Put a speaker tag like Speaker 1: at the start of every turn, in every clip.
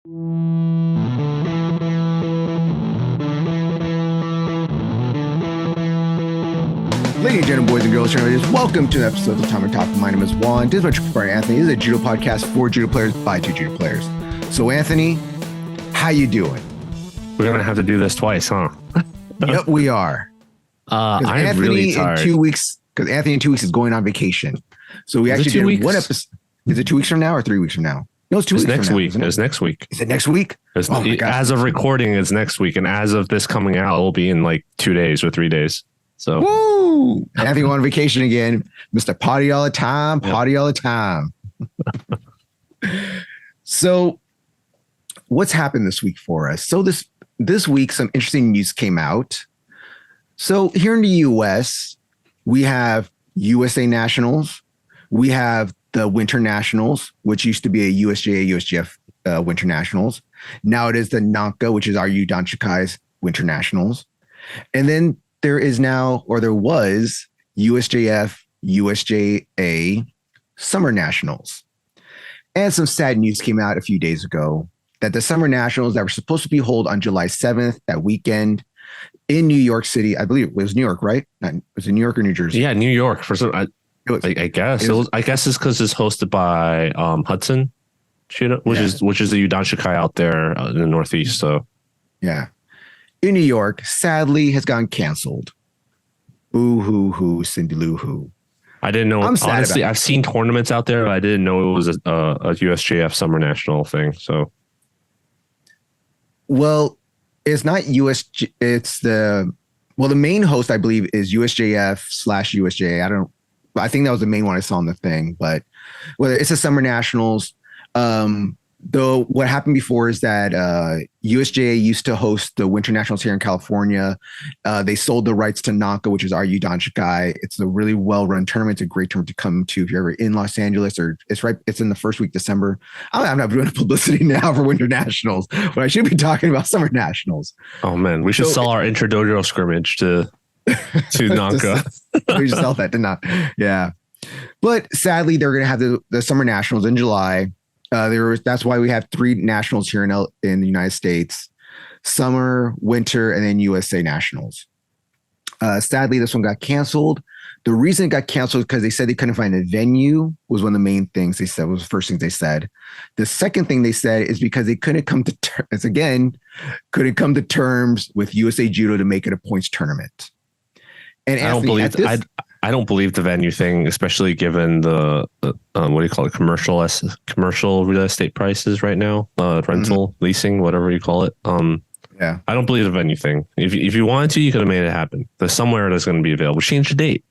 Speaker 1: Ladies and gentlemen, boys and girls, welcome to the episode of Tatami Talk. My name is Juan. This is my true partner, Anthony. This is a judo podcast for judo players by two judo players. So, Anthony, how you doing?
Speaker 2: We're going to have to do this twice, huh?
Speaker 1: Yep, we are.
Speaker 2: I'm really tired.
Speaker 1: Because Anthony in 2 weeks is going on vacation. So we actually did one episode. Is it 2 weeks from now or 3 weeks from now? No, it's 2 weeks
Speaker 2: next
Speaker 1: from
Speaker 2: week.
Speaker 1: now.
Speaker 2: It's next week.
Speaker 1: Is it next week?
Speaker 2: Oh my gosh. As of recording, it's next week. And as of this coming out, it'll be in like 2 days or 3 days. So,
Speaker 1: woo! Anthony on vacation again. Mr. Potty all the time. Potty all the time. So, what's happened this week for us? So this week, some interesting news came out. So here in the U.S., we have USA Nationals. We have the Winter Nationals, which used to be a USJA, USJF Winter Nationals. Now it is the NANCA, which is our Udanshikai Winter Nationals. And then there was USJF, USJA Summer Nationals. And some sad news came out a few days ago that the Summer Nationals that were supposed to be held on July 7th, that weekend, in New York City, I believe it was New York, right? Was it New York or New Jersey?
Speaker 2: Yeah, New York. I guess it's because it's hosted by Hudson Judo, which is the Udanshikai out there in the Northeast. So,
Speaker 1: yeah, in New York, sadly, has gotten canceled. Boo hoo hoo, Cindy Lou hoo.
Speaker 2: I didn't know. Honestly, I've seen tournaments out there, but I didn't know it was a USJF Summer National thing. So,
Speaker 1: well, it's not it's the main host, I believe, is USJF/USJA. I think that was the main one I saw on the thing, but whether it's the Summer Nationals, though what happened before is that USJA used to host the Winter Nationals here in California. They sold the rights to NANCA, which is our Udanshikai. It's a really well-run tournament. It's a great tournament to come to if you're ever in Los Angeles, or it's in the first week of December. I'm not doing publicity now for Winter Nationals, but I should be talking about Summer Nationals.
Speaker 2: Oh man, we should sell our introdojo scrimmage to NANCA.
Speaker 1: We should sell that to not. Yeah. But sadly, they're going to have the Summer Nationals in July. That's why we have 3 nationals here in the United States: summer, winter, and then USA Nationals. Sadly, this one got canceled. The reason it got canceled is because they said they couldn't find a venue. Was one of the main things they said. Was the first thing they said. The second thing they said is because they couldn't come to terms with USA Judo to make it a points tournament. And
Speaker 2: I don't believe the venue thing, especially given the what do you call it, commercial real estate prices right now, rental, leasing, whatever you call it.
Speaker 1: Yeah,
Speaker 2: I don't believe the venue thing. If you wanted to, you could have made it happen. There's somewhere that's going to be available. Change the date,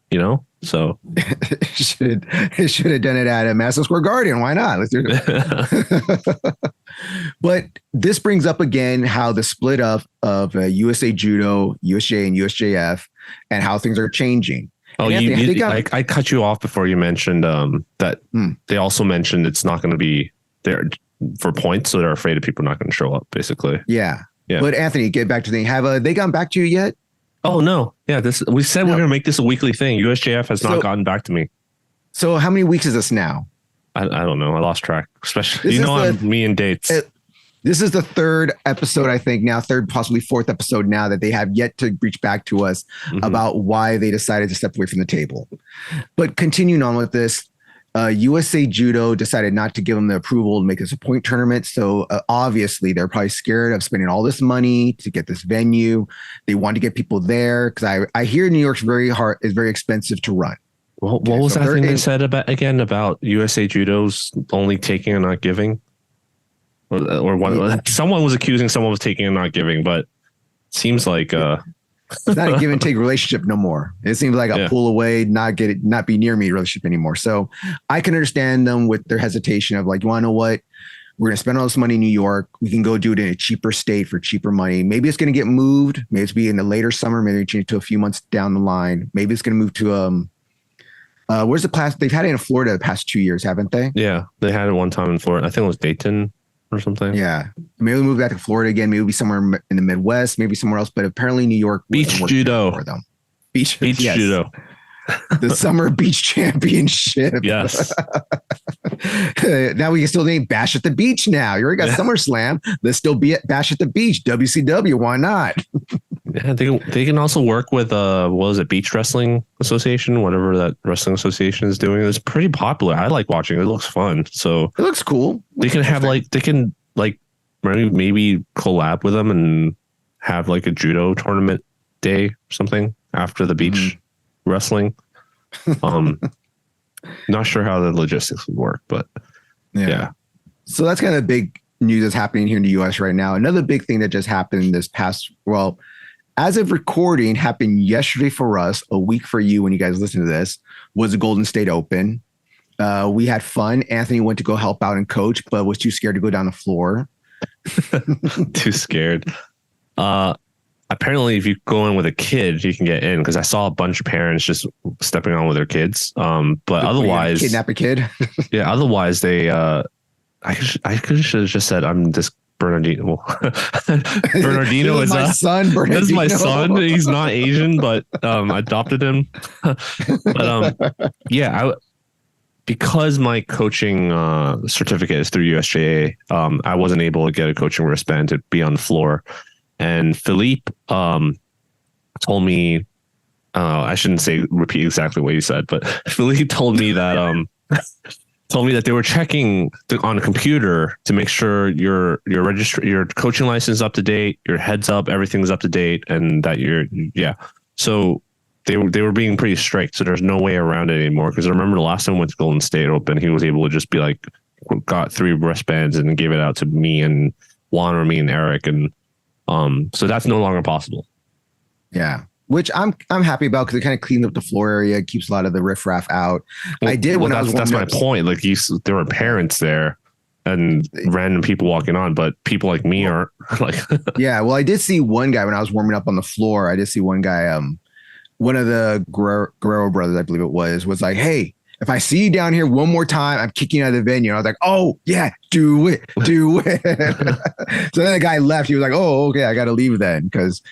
Speaker 2: So
Speaker 1: it should have done it at a Madison Square Garden. Why not? Let's do it. But this brings up again how the split up of USA Judo, USJA, and USJF, and how things are changing.
Speaker 2: Oh, I cut you off before you mentioned that they also mentioned it's not going to be there for points, so they're afraid of people not going to show up, basically.
Speaker 1: Yeah. But Anthony, get back to the thing. Have they gotten back to you yet?
Speaker 2: Oh no. Yeah, we said we're going to make this a weekly thing. USJF has not gotten back to me.
Speaker 1: So how many weeks is this now?
Speaker 2: I don't know. I lost track. Especially, I'm me and dates.
Speaker 1: This is the 3rd episode, I think now, 3rd, possibly 4th episode now that they have yet to reach back to us about why they decided to step away from the table. But continuing on with this, USA Judo decided not to give them the approval to make this a point tournament. So obviously they're probably scared of spending all this money to get this venue. They want to get people there because I hear New York's is very expensive to run.
Speaker 2: Well, what was that thing they said about USA Judo's only taking and not giving? Someone was accusing someone was taking and not giving, but it seems like
Speaker 1: it's not a give and take relationship no more. It seems like a pull away, not be near me relationship anymore. So I can understand them with their hesitation of like, you want to know what? We're going to spend all this money in New York. We can go do it in a cheaper state for cheaper money. Maybe it's going to get moved. Maybe it's be in the later summer. Maybe change it to a few months down the line. Maybe it's going to move to where's the class? They've had it in Florida the past 2 years, haven't they?
Speaker 2: Yeah, they had it one time in Florida. I think it was Dayton or something.
Speaker 1: Yeah. Maybe we'll move back to Florida again. Maybe we'll be somewhere in the Midwest, maybe somewhere else. But apparently New York.
Speaker 2: Beach Judo.
Speaker 1: For them.
Speaker 2: Beach
Speaker 1: yes.
Speaker 2: Judo.
Speaker 1: The Summer Beach Championship.
Speaker 2: Yes.
Speaker 1: Now we can still name Bash at the Beach now. You already got SummerSlam. Let's still be at Bash at the Beach. WCW, why not?
Speaker 2: Yeah, they can also work with what was it, Beach Wrestling Association, whatever that wrestling association is doing. It's pretty popular. I like watching it. It looks fun. So
Speaker 1: it looks cool.
Speaker 2: They can have maybe collab with them and have like a judo tournament day or something after the beach wrestling. Not sure how the logistics would work, but yeah.
Speaker 1: So that's kind of big news that's happening here in the US right now. Another big thing that just happened this past, well, as of recording, happened yesterday for us, a week for you when you guys listen to this, was the Golden State Open. We had fun. Anthony went to go help out and coach, but was too scared to go down the floor.
Speaker 2: Too scared. Apparently, if you go in with a kid, you can get in, because I saw a bunch of parents just stepping on with their kids. But otherwise,
Speaker 1: kidnap a kid.
Speaker 2: Yeah. Otherwise, they. I should have just said I'm this Bernardino. Bernardino is
Speaker 1: my son. Bernardino.
Speaker 2: This is my son. He's not Asian, but I adopted him. But because my coaching certificate is through USJA, I wasn't able to get a coaching wristband to be on the floor. And Philippe told me, I shouldn't repeat exactly what you said, but Philippe told me that they were checking on a computer to make sure your coaching license is up to date, your heads up, everything's up to date, and that So they were being pretty strict. So there's no way around it anymore. Because I remember the last time I went to Golden State Open, he was able to just be like, got 3 wristbands and gave it out to me and Juan or me and Eric, and so that's no longer possible.
Speaker 1: Yeah. Which I'm happy about, because it kind of cleaned up the floor area, keeps a lot of the riffraff out.
Speaker 2: That's my point. Like there were parents there and random people walking on, but people like me aren't like.
Speaker 1: Yeah, well, I did see one guy when I was warming up on the floor. I did see one guy, one of the Guerrero brothers, I believe it was like, "Hey, if I see you down here one more time, I'm kicking you out of the venue." And I was like, "Oh yeah, do it." So then the guy left. He was like, "Oh, okay, I got to leave then," because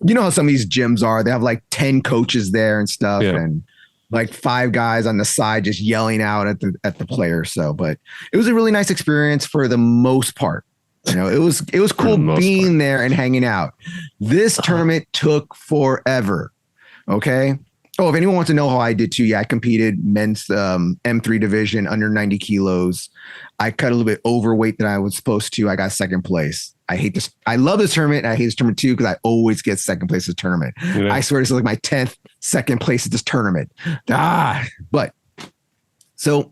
Speaker 1: you know how some of these gyms are. They have like 10 coaches there and stuff, and like 5 guys on the side just yelling out at the players. So, but it was a really nice experience for the most part. You know, it was cool being there and hanging out. This tournament took forever. Okay. Oh, if anyone wants to know how I did too, I competed men's M3 division under 90 kilos. I cut a little bit overweight than I was supposed to. I got second place. I hate this. I love this tournament. And I hate this tournament too, because I always get second place at this tournament. Yeah. I swear this is like my 10th second place at this tournament. But so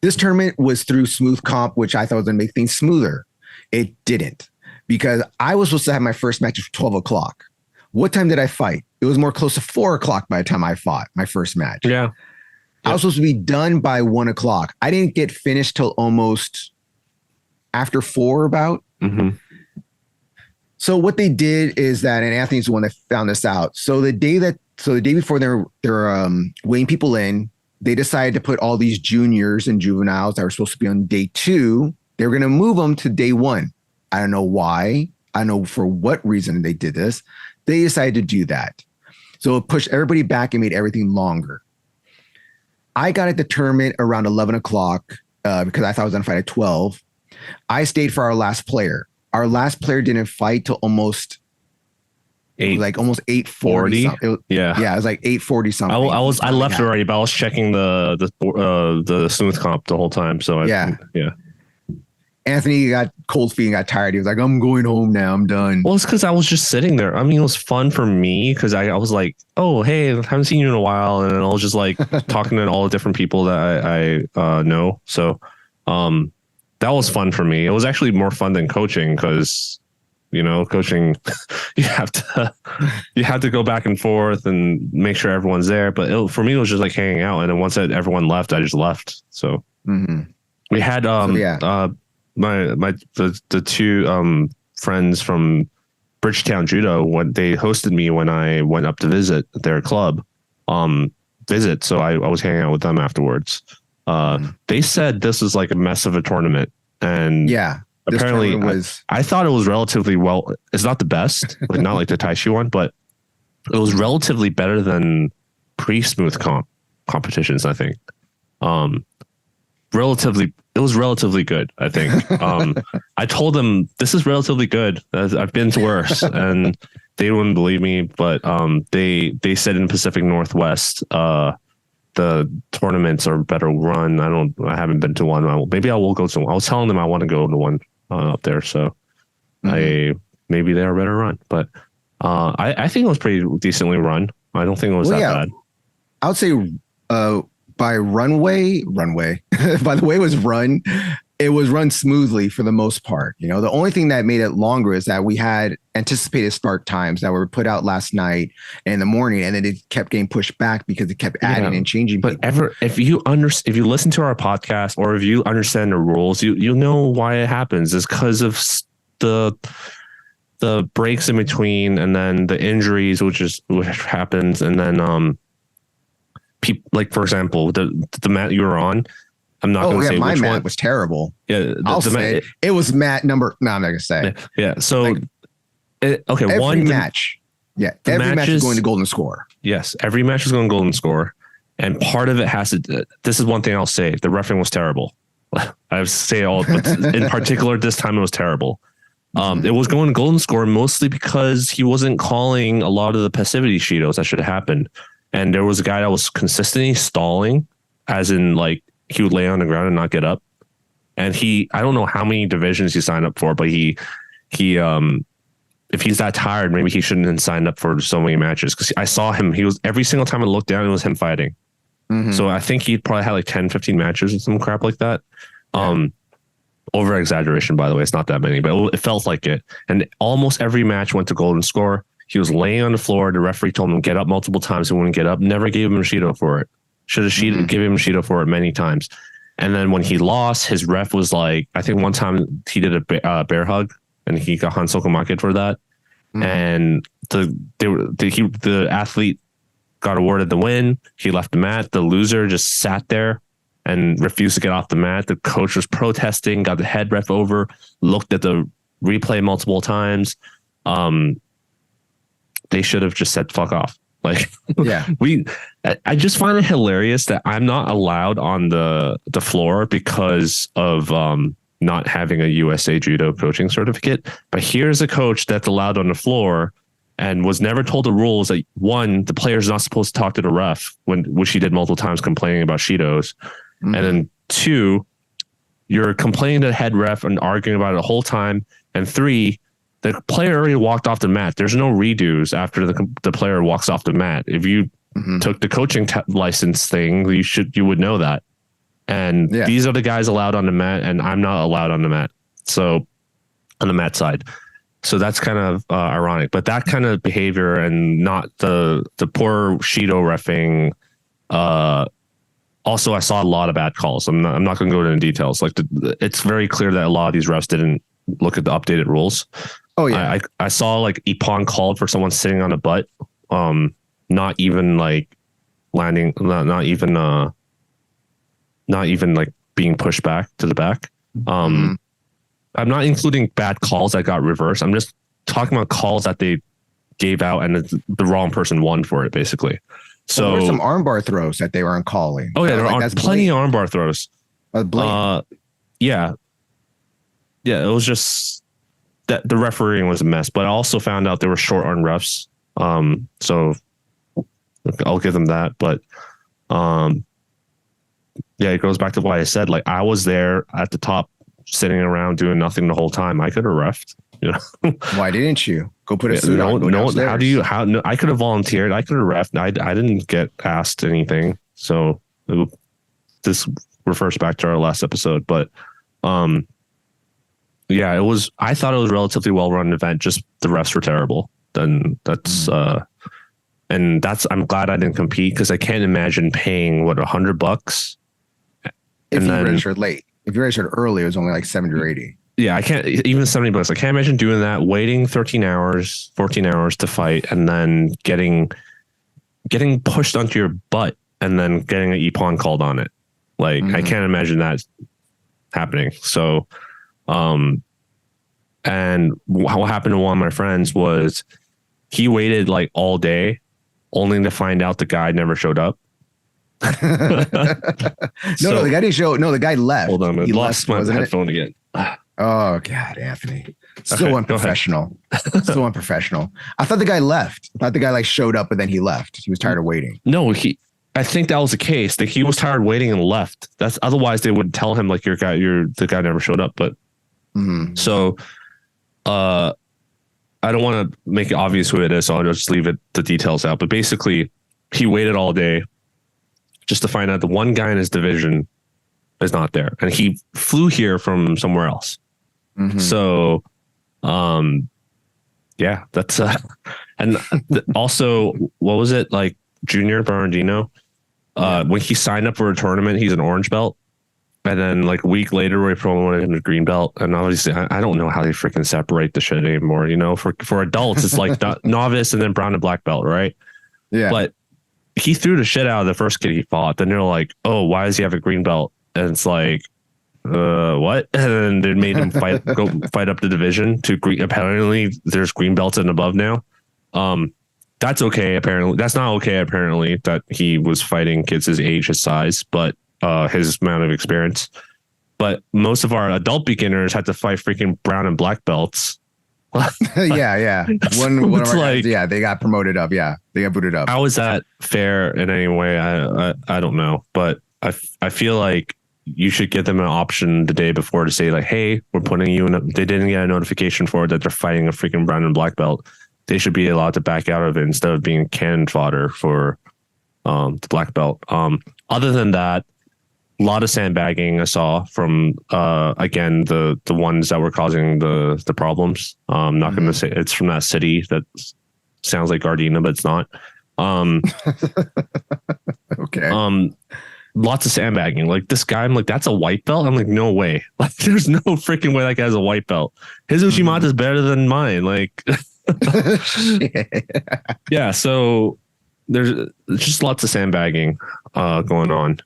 Speaker 1: this tournament was through Smooth Comp, which I thought was going to make things smoother. It didn't, because I was supposed to have my first match at 12 o'clock. What time did I fight? It was more close to 4 o'clock by the time I fought my first match.
Speaker 2: Yeah.
Speaker 1: I was supposed to be done by 1 o'clock. I didn't get finished till almost after 4 about.
Speaker 2: Mm-hmm.
Speaker 1: So what they did is that, and Anthony's the one that found this out. So the day before they're weighing people in, they decided to put all these juniors and juveniles that were supposed to be on day 2. They were going to move them to day 1. I don't know why. I don't know for what reason they did this. They decided to do that. So it pushed everybody back and made everything longer. I got at the tournament around 11 o'clock because I thought I was going to fight at 12. I stayed for our last player. Our last player didn't fight till almost 8:40.
Speaker 2: Yeah,
Speaker 1: it was like 8:40 something.
Speaker 2: I left already, but I was checking the Smooth Comp the whole time. So yeah.
Speaker 1: Anthony got cold feet and got tired. He was like, "I'm going home now. I'm done."
Speaker 2: Well, it's because I was just sitting there. I mean, it was fun for me because I was like, "Oh, hey, I haven't seen you in a while," and I was just like talking to all the different people that I know. So that was fun for me. It was actually more fun than coaching because, you know, coaching you have to go back and forth and make sure everyone's there. But for me, it was just like hanging out. And then once everyone left, I just left. So we had the 2 friends from Bridgetown Judo, when they hosted me when I went up to visit their club, so I was hanging out with them afterwards. They said this was like a mess of a tournament, and apparently I thought it was relatively well. It's not the best, like not like the Taishi one, but it was relatively better than pre-smooth competitions. I think relatively, it It was relatively good, I think. I told them this is relatively good. I've been to worse, and they wouldn't believe me. But they said in Pacific Northwest, the tournaments are better run. I haven't been to one. Maybe I will go to one. I was telling them I want to go to one up there. So maybe they're better run. But I think it was pretty decently run. I don't think it was that bad.
Speaker 1: I would say by runway, by the way it was run smoothly for the most part. You know, the only thing that made it longer is that we had anticipated start times that were put out last night and in the morning, and then it kept getting pushed back because it kept adding and changing.
Speaker 2: But if you listen to our podcast or if you understand the rules, you know why it happens. It's because of the breaks in between, and then the injuries, which happens, and then like for example, the mat you were on. I'm not going to say
Speaker 1: my
Speaker 2: which
Speaker 1: mat
Speaker 2: one
Speaker 1: was terrible.
Speaker 2: Yeah,
Speaker 1: I'll say it was mat number. No, I'm not going to say.
Speaker 2: Yeah. So,
Speaker 1: every match. Yeah, every match is going to golden score.
Speaker 2: Yes, every match is going to golden score, and part of it has to. This is one thing I'll say: the reffing was terrible. I say all, but in particular, this time it was terrible. It was going to golden score mostly because he wasn't calling a lot of the passivity Shidos that should have happened, and there was a guy that was consistently stalling, as in like. He would lay on the ground and not get up. And I don't know how many divisions he signed up for, but he if he's that tired, maybe he shouldn't have signed up for so many matches. Cause I saw him, every single time I looked down, it was him fighting. Mm-hmm. So I think he probably had like 10, 15 matches or some crap like that. Yeah. Over exaggeration, by the way, it's not that many, but it felt like it. And almost every match went to golden score. He was laying on the floor. The referee told him to get up multiple times. He wouldn't get up, never gave him a Shido for it. Should have given him Shido for it many times. And then when he lost, his ref was like, I think one time he did a bear hug and he got Hansoku for that. Mm-hmm. And the athlete got awarded the win. He left the mat. The loser just sat there and refused to get off the mat. The coach was protesting, got the head ref over, looked at the replay multiple times. They should have just said, fuck off. Like, yeah, I just find it hilarious that I'm not allowed on the floor because of not having a USA Judo coaching certificate. But here's a coach that's allowed on the floor and was never told the rules that one, the player's not supposed to talk to the ref, which he did multiple times complaining about Shidos. Mm-hmm. And then two, you're complaining to the head ref and arguing about it the whole time. And three, the player already walked off the mat. There's no redos after the player walks off the mat. If you took the coaching license thing, you would know that. And these are the guys allowed on the mat, and I'm not allowed on the mat. So on the mat side, so that's kind of ironic. But that kind of behavior and not the poor Shido reffing. Also, I saw a lot of bad calls. I'm not going to go into the details. Like it's very clear that a lot of these refs didn't look at the updated rules. Oh yeah, I saw like Ippon called for someone sitting on a butt, not even like landing, not even like being pushed back to the back. I'm not including bad calls that got reversed. I'm just talking about calls that they gave out and the wrong person won for it, basically. So
Speaker 1: there were some armbar throws that they weren't calling.
Speaker 2: Oh yeah, there are plenty of armbar throws. Yeah, it was just. That the refereeing was a mess, but I also found out there were short on refs. So I'll give them that. But it goes back to what I said. Like I was there at the top, sitting around doing nothing the whole time. I could have refed. You know,
Speaker 1: why didn't you go put a suit on?
Speaker 2: No. How I could have volunteered. I could have refed. I didn't get asked anything. So this refers back to our last episode, but yeah, it was. I thought it was a relatively well-run event. Just the refs were terrible. Then that's I'm glad I didn't compete because I can't imagine paying $100
Speaker 1: if you registered late. If you registered early, it was only like 70 or 80.
Speaker 2: Yeah, I can't even $70. I can't imagine doing that. Waiting 13 hours, 14 hours to fight, and then getting pushed onto your butt, and then getting an Ippon called on it. Like I can't imagine that happening. So. And what happened to one of my friends was he waited like all day only to find out the guy never showed up.
Speaker 1: No, the guy didn't show. No, the guy left.
Speaker 2: Hold on, I
Speaker 1: he
Speaker 2: lost
Speaker 1: left,
Speaker 2: my headphone again.
Speaker 1: Oh God, Anthony. So
Speaker 2: Okay,
Speaker 1: unprofessional. So unprofessional. I thought the guy left. I thought the guy like showed up, but then he left. He was tired of waiting.
Speaker 2: No, I think that was the case. That he was tired waiting and left. That's otherwise they would tell him like the guy never showed up. But so I don't want to make it obvious who it is, so I'll just leave the details out. But basically, he waited all day just to find out the one guy in his division is not there, and he flew here from somewhere else. So, yeah, that's and also, what was it like, Junior Bernardino? When he signed up for a tournament, he's an orange belt, and then like a week later, we promoted him to green belt. And obviously, I don't know how they freaking separate the shit anymore. You know, for adults, it's like novice and then brown and black belt, right? Yeah. But he threw the shit out of the first kid he fought. Then they're like, "Oh, why does he have a green belt?" And it's like, what? And then they made him fight up the division to green. Apparently there's green belts and above now. That's okay. Apparently that's not okay. Apparently that he was fighting kids his age, his size, but his amount of experience. But most of our adult beginners had to fight freaking brown and black belts.
Speaker 1: yeah. One of our guys, they got promoted up. Yeah, they got booted up.
Speaker 2: How is that fair in any way? I don't know, but I feel like you should give them an option the day before to say like, hey, we're putting you in. They didn't get a notification for it that they're fighting a freaking brown and black belt. They should be allowed to back out of it instead of being cannon fodder for the black belt. Other than that, a lot of sandbagging I saw from again the ones that were causing the problems. I'm not going to say it's from that city that sounds like Gardena, but it's not.
Speaker 1: Okay.
Speaker 2: Lots of sandbagging. Like this guy, I'm like, that's a white belt. I'm like, no way. Like, there's no freaking way that guy's a white belt. His Uchimata is better than mine. Like, yeah. So there's just lots of sandbagging going on.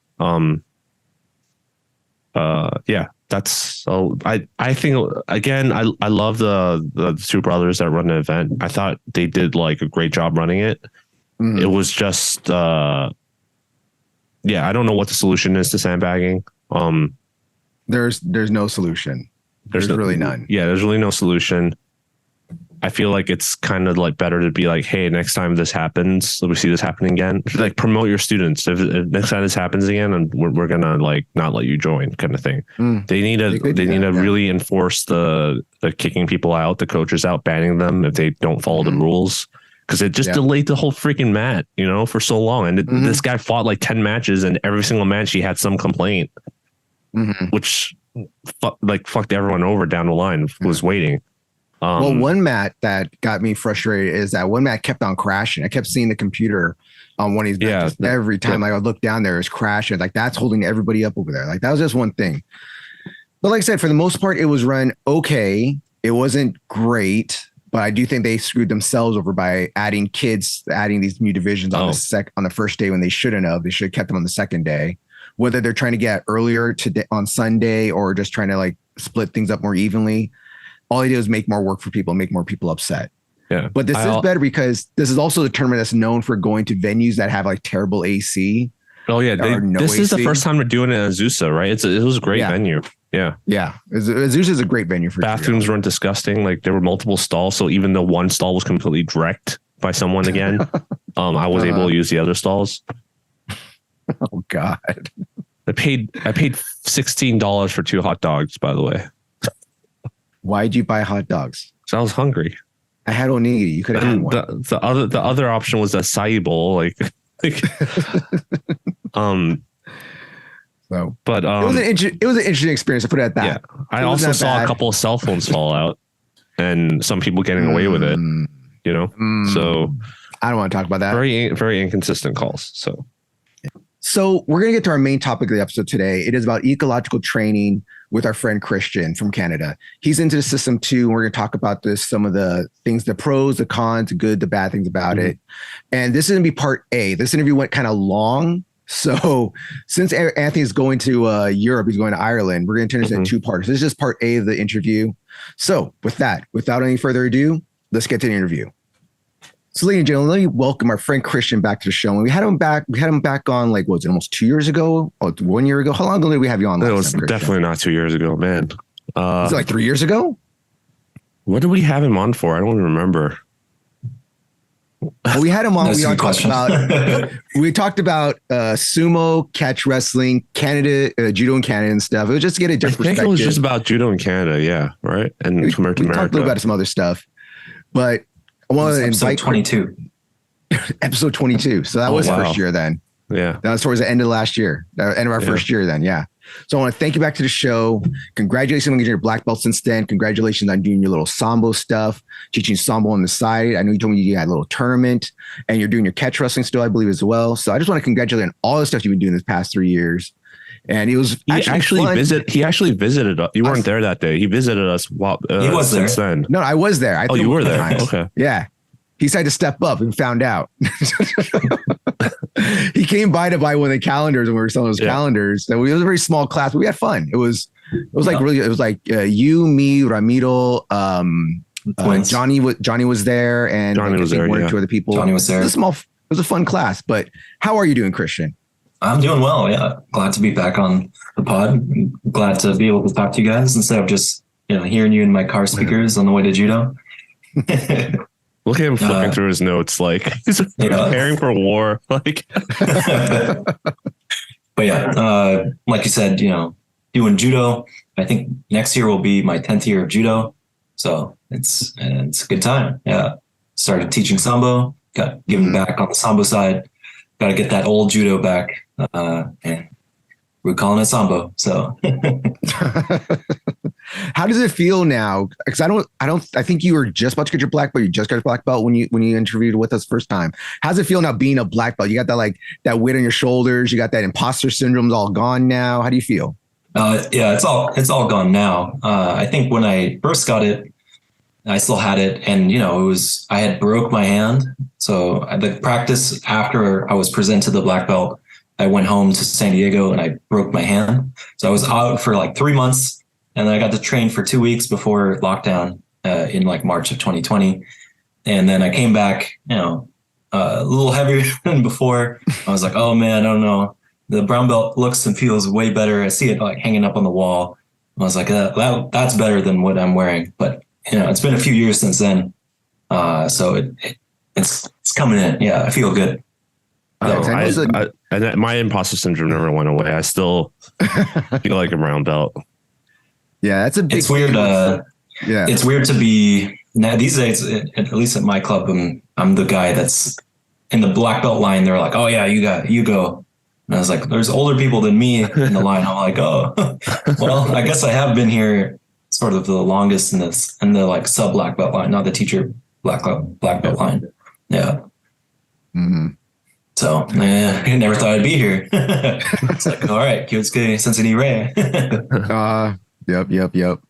Speaker 2: Yeah, that's so. I think again, I love the two brothers that run the event. I thought they did like a great job running it. It was just yeah, I don't know what the solution is to sandbagging.
Speaker 1: There's no solution. There's really none.
Speaker 2: Yeah, there's really no solution. I feel like it's kind of like better to be like, hey, next time this happens, we see this happening again, like promote your students. If next time this happens again, and we're gonna like not let you join, kind of thing. They need to really enforce the kicking people out, the coaches out, banning them if they don't follow the rules. Because it just delayed the whole freaking mat, you know, for so long. And this guy fought like 10 matches, and every single match he had some complaint, which fucked everyone over down the line. Was waiting.
Speaker 1: Well, one mat that got me frustrated is that one mat kept on crashing. I kept seeing the computer on one of these matches every time. Like I would look down there, it was crashing. Like that's holding everybody up over there. Like that was just one thing. But like I said, for the most part, it was run okay. It wasn't great. But I do think they screwed themselves over by adding these new divisions on the first day when they shouldn't have. They should have kept them on the second day. Whether they're trying to get earlier today on Sunday or just trying to like split things up more evenly, all they do is make more work for people, make more people upset.
Speaker 2: Yeah,
Speaker 1: but this is better because this is also the tournament that's known for going to venues that have like terrible AC.
Speaker 2: Oh yeah, this is the first time they're doing it at Azusa, right? It was a great venue. Yeah.
Speaker 1: Azusa is a great venue for
Speaker 2: bathrooms. Weren't disgusting. Like there were multiple stalls, so even though one stall was completely wrecked by someone again, I was able to use the other stalls.
Speaker 1: Oh God!
Speaker 2: I paid $16 for 2 hot dogs. By the way,
Speaker 1: why'd you buy hot dogs?
Speaker 2: Because I was hungry.
Speaker 1: I had onigiri. You could have had one.
Speaker 2: The other option was a acai bowl.
Speaker 1: So,
Speaker 2: but
Speaker 1: it was an interesting experience. I put it at that.
Speaker 2: Yeah, I also saw a couple of cell phones fall out, and some people getting away with it. You know, so
Speaker 1: I don't want to talk about that.
Speaker 2: Very, very inconsistent calls.
Speaker 1: So we're gonna get to our main topic of the episode today. It is about ecological training with our friend Kristian from Canada. He's into the system too. And we're gonna talk about some of the things, the pros, the cons, the good, the bad things about it. And this is gonna be part A. This interview went kind of long. So since Anthony's going to Europe, he's going to Ireland, we're going to turn this into 2 parts. This is just part A of the interview. So with that, without any further ado, let's get to the interview. So, ladies and gentlemen, let me welcome our friend Kristian back to the show. And we had him back. We had him back on like what was it, almost 2 years ago? Or 1 year ago? How long ago did we have you on?
Speaker 2: It was definitely not 2 years ago, man.
Speaker 1: Was it like 3 years ago?
Speaker 2: What did we have him on for? I don't even remember.
Speaker 1: Well, we had him on. We talked about sumo, catch wrestling, Canada, judo in Canada and stuff. It was just to get a different perspective.
Speaker 2: I think it was just about judo in Canada, yeah, right? And
Speaker 1: we
Speaker 2: come to America.
Speaker 1: Talked a little about some other stuff, but I want to invite
Speaker 3: 22.
Speaker 1: Episode 22. So that was first year then.
Speaker 2: Yeah.
Speaker 1: That was towards the end of last year, end of our first year then. Yeah. So I want to thank you back to the show. Congratulations on getting your black belt since then. Congratulations on doing your little sambo stuff, teaching sambo on the side. I know you told me you had a little tournament and you're doing your catch wrestling still, I believe, as well. So I just want to congratulate on all the stuff you've been doing this past 3 years. And it was
Speaker 2: he actually visited us. You weren't there that day. He visited us while
Speaker 3: he was
Speaker 2: since
Speaker 3: there.
Speaker 2: then.
Speaker 1: No, I was there.
Speaker 2: You were there. Okay.
Speaker 1: Yeah. He decided to step up and found out. He came by to buy one of the calendars and we were selling those calendars. So it was a very small class, but we had fun. It was like you, me, Ramiro, Johnny was there, and
Speaker 2: Johnny was there.
Speaker 1: One or two other people.
Speaker 3: Johnny was there.
Speaker 1: It was a fun class. But how are you doing, Kristian?
Speaker 3: I'm doing well. Yeah, glad to be back on the pod. Glad to be able to talk to you guys instead of just hearing you in my car speakers on the way to judo.
Speaker 2: Look at him flipping through his notes like he's preparing for war. Like,
Speaker 3: but yeah, like you said, doing judo. I think next year will be my 10th year of judo, so it's a good time. Yeah, started teaching sambo. Got given back on the sambo side. Got to get that old judo back, and we're calling it sambo. So.
Speaker 1: How does it feel now? Because I think you were just about to get your black belt. You just got your black belt when you interviewed with us first time. How's it feel now being a black belt? You got that weight on your shoulders. You got that imposter syndrome's all gone now. How do you feel?
Speaker 3: Yeah, it's all gone now. I think when I first got it, I still had it, and I had broke my hand. So the practice after I was presented the black belt, I went home to San Diego and I broke my hand. So I was out for like 3 months. And then I got to train for 2 weeks before lockdown in like March of 2020. And then I came back, a little heavier than before. I was like, oh man, I don't know. The brown belt looks and feels way better. I see it like hanging up on the wall. I was like, that's better than what I'm wearing. But it's been a few years since then. So it's coming in. Yeah, I feel good.
Speaker 2: My imposter syndrome never went away. I still feel like a brown belt.
Speaker 1: Yeah, that's a big.
Speaker 3: It's weird. It's weird to be now these days. At least at my club, I'm the guy that's in the black belt line. They're like, "Oh yeah, you go." And I was like, "There's older people than me in the line." I'm like, "Oh, well, I guess I have been here sort of the longest in the like sub black belt line, not the teacher black belt line." Yeah.
Speaker 1: Mm-hmm.
Speaker 3: So I never thought I'd be here. It's like, all right, Kyosuke Sensei Ray.
Speaker 1: Yep.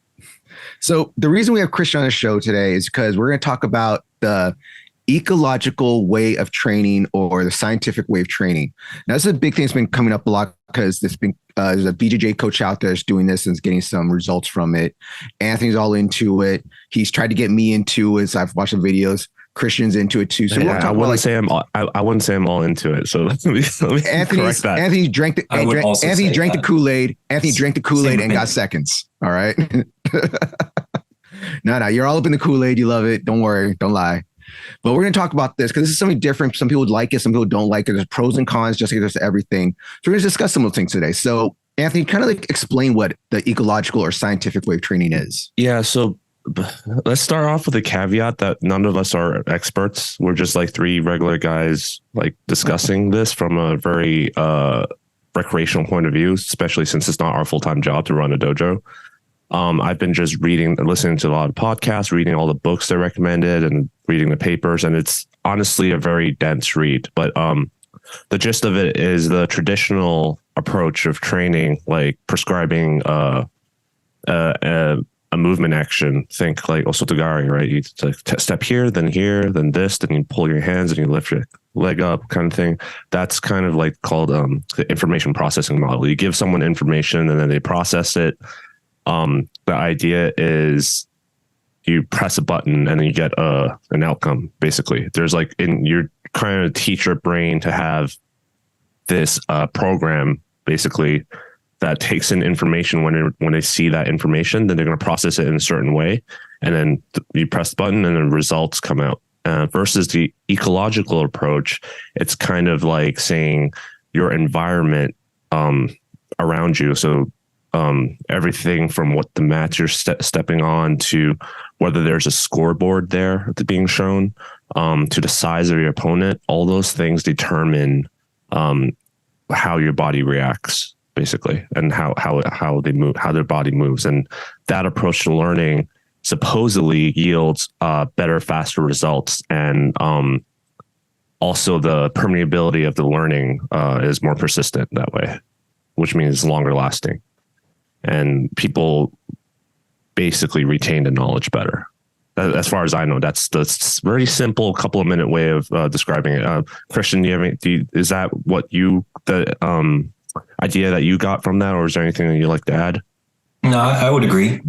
Speaker 1: So the reason we have Kristian on the show today is because we're going to talk about the ecological way of training or the scientific way of training. Now, this is a big thing that's been coming up a lot because there's a BJJ coach out there that's doing this and is getting some results from it. Anthony's all into it. He's tried to get me into it. So I've watched the videos. Kristian's into it too. So
Speaker 2: I wouldn't say I'm all into it. So let me correct that.
Speaker 1: Anthony drank the Kool-Aid. Anthony drank the Kool-Aid and got seconds. All right. No, you're all up in the Kool-Aid. You love it. Don't worry. Don't lie. But we're going to talk about this because this is something different. Some people would like it. Some people don't like it. There's pros and cons just like there's everything. So we're going to discuss some of those things today. So Anthony, kind of explain what the ecological or scientific way of training is.
Speaker 2: Yeah. So let's start off with a caveat that none of us are experts. We're just like three regular guys like discussing this from a very recreational point of view, especially since it's not our full-time job to run a dojo. I've been just reading and listening to a lot of podcasts, reading all the books they recommended and reading the papers. And it's honestly a very dense read. But the gist of it is the traditional approach of training, like prescribing a movement action. Think like osotogari, right? You step here, then this, then you pull your hands and you lift your leg up kind of thing. That's kind of like called the information processing model. You give someone information and then they process it. The idea is you press a button and then you get an outcome. Basically, there's like you're trying to teach your brain to have this program basically that takes in information. When they see that information, then they're going to process it in a certain way, and then you press the button and the results come out. Versus the ecological approach, it's kind of like saying your environment around you. So everything from what the mats you're stepping on to whether there's a scoreboard there being shown, to the size of your opponent, all those things determine how your body reacts, basically, and how they move, how their body moves. And that approach to learning supposedly yields better, faster results. And also the permeability of the learning is more persistent that way, which means longer lasting. And people basically retain the knowledge better. As far as I know, that's very simple, couple of minute way of describing it. Kristian, is that what the idea that you got from that, or is there anything that you'd like to add?
Speaker 3: No, I would agree.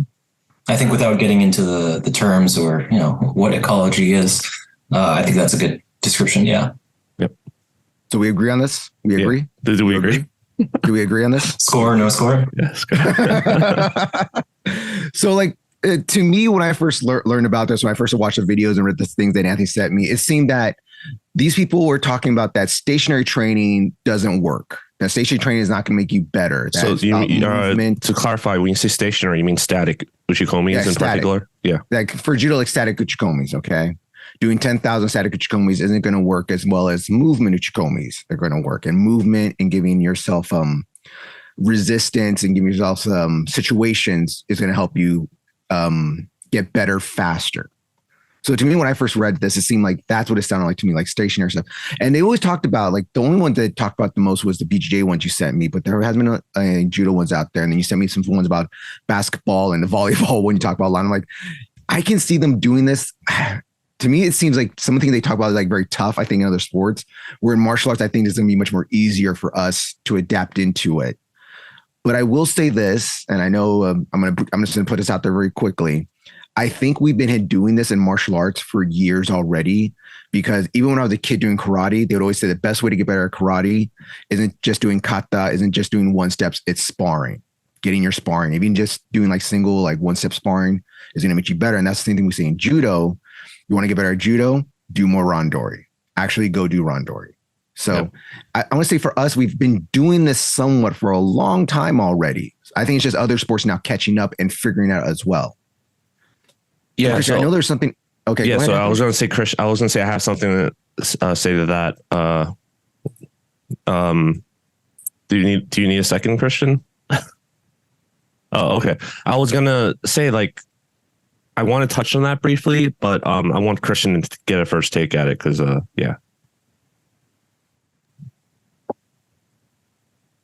Speaker 3: I think without getting into the terms or, what ecology is, I think that's a good description. Yeah.
Speaker 2: Yep.
Speaker 1: So we agree on this? We agree?
Speaker 2: Yeah. Do we agree?
Speaker 1: Do we agree on this?
Speaker 3: Score, no score?
Speaker 2: Yes.
Speaker 1: So to me, when I first learned about this, when I first watched the videos and read the things that Anthony sent me, it seemed that these people were talking about that stationary training doesn't work. That stationary training is not going to make you better.
Speaker 2: So to clarify, when you say stationary, you mean static Uchikomis in particular? Yeah. Like
Speaker 1: for judo, like static Uchikomis, okay? Doing 10,000 static Uchikomis isn't going to work as well as movement Uchikomis. They're going to work. And movement and giving yourself resistance and giving yourself situations is going to help you get better faster. So to me, when I first read this, it seemed like that's what it sounded like to me, like stationary stuff. And they always talked about, like, the only one that talked about the most was the BJJ ones you sent me, but there has been a judo ones out there. And then you sent me some ones about basketball and the volleyball when you talk about a lot. I'm like, I can see them doing this. To me, it seems like some of the things they talk about is like very tough, I think, in other sports, where in martial arts, I think it's going to be much more easier for us to adapt into it. But I will say this, and I know I'm just going to put this out there very quickly. I think we've been doing this in martial arts for years already, because even when I was a kid doing karate, they would always say the best way to get better at karate isn't just doing kata, isn't just doing one steps, it's sparring, getting your sparring. Even just doing like single, like one step sparring is going to make you better. And that's the same thing we say in judo. You want to get better at judo, do more randori. Actually go do randori. So yeah. I want to say for us, we've been doing this somewhat for a long time already. I think it's just other sports now catching up and figuring out as well.
Speaker 2: Yeah,
Speaker 1: so I know there's something. Okay.
Speaker 2: Yeah, so I was going to say, Krish, I have something to say to that. Do you need a second, Kristian? Oh, okay. I was going to say, like, I want to touch on that briefly, but I want Kristian to get a first take at it because, yeah.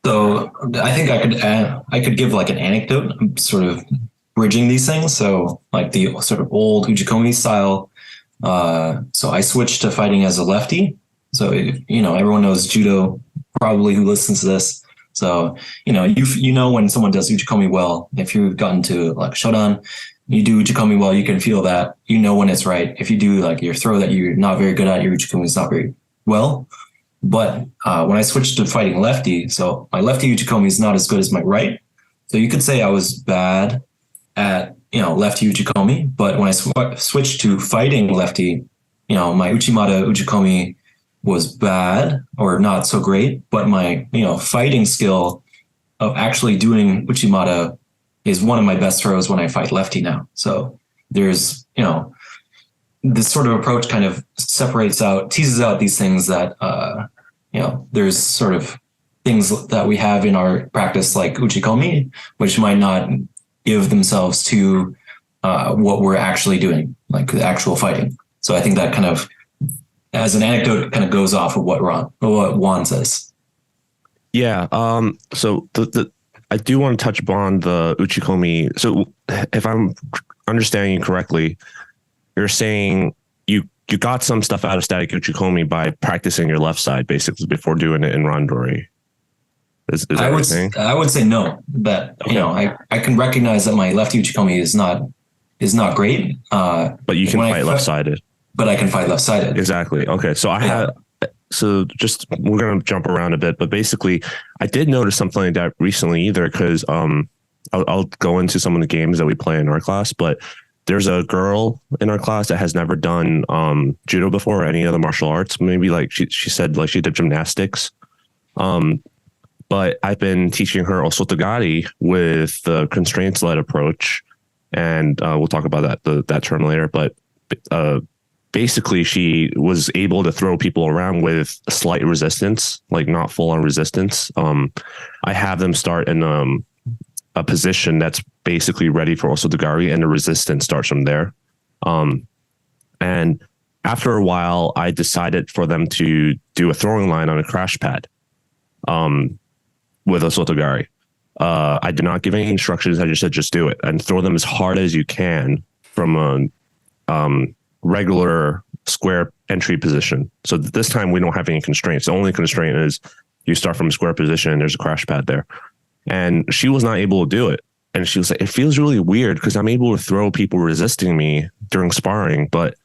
Speaker 3: So I think I could give like an anecdote. I'm sort of bridging these things. So like the sort of old Uchikomi style. So I switched to fighting as a lefty. So, everyone knows judo, probably, who listens to this. So, when someone does Uchikomi well, if you've gotten to like Shodan, you do Uchikomi well, you can feel that, when it's right. If you do like your throw that you're not very good at, your Uchikomi is not very well. But when I switched to fighting lefty, so my lefty Uchikomi is not as good as my right. So you could say I was bad at, lefty Uchikomi. But when I switched to fighting lefty, my Uchimata Uchikomi was bad or not so great. But my, fighting skill of actually doing Uchimata is one of my best throws when I fight lefty now. So there's, this sort of approach kind of teases out these things that, there's sort of things that we have in our practice like Uchikomi, which might not give themselves to what we're actually doing, like the actual fighting. So I think that kind of, as an anecdote, kind of goes off of what Juan says.
Speaker 2: Yeah. So I do want to touch upon the Uchikomi. So if I'm understanding you correctly, you're saying you got some stuff out of static Uchikomi by practicing your left side, basically, before doing it in randori. Is that what you're saying?
Speaker 3: I would say no. That, okay. I can recognize that my lefty Uchikomi is not is not great.
Speaker 2: But you can fight left-sided.
Speaker 3: But I can fight left-sided.
Speaker 2: Exactly. Okay. So we're going to jump around a bit, but basically I did notice something like that recently either because I'll go into some of the games that we play in our class, but there's a girl in our class that has never done judo before or any other martial arts. Maybe like she said like she did gymnastics. But I've been teaching her osotogari with the constraints-led approach. And we'll talk about that term later. But basically, she was able to throw people around with slight resistance, like not full-on resistance. I have them start in a position that's basically ready for osotogari, and the resistance starts from there. And after a while, I decided for them to do a throwing line on a crash pad with osotogari. I did not give any instructions. I just said, just do it and throw them as hard as you can from a regular square entry position. So this time we don't have any constraints. The only constraint is you start from a square position and there's a crash pad there. And she was not able to do it. And she was like, it feels really weird because I'm able to throw people resisting me during sparring, but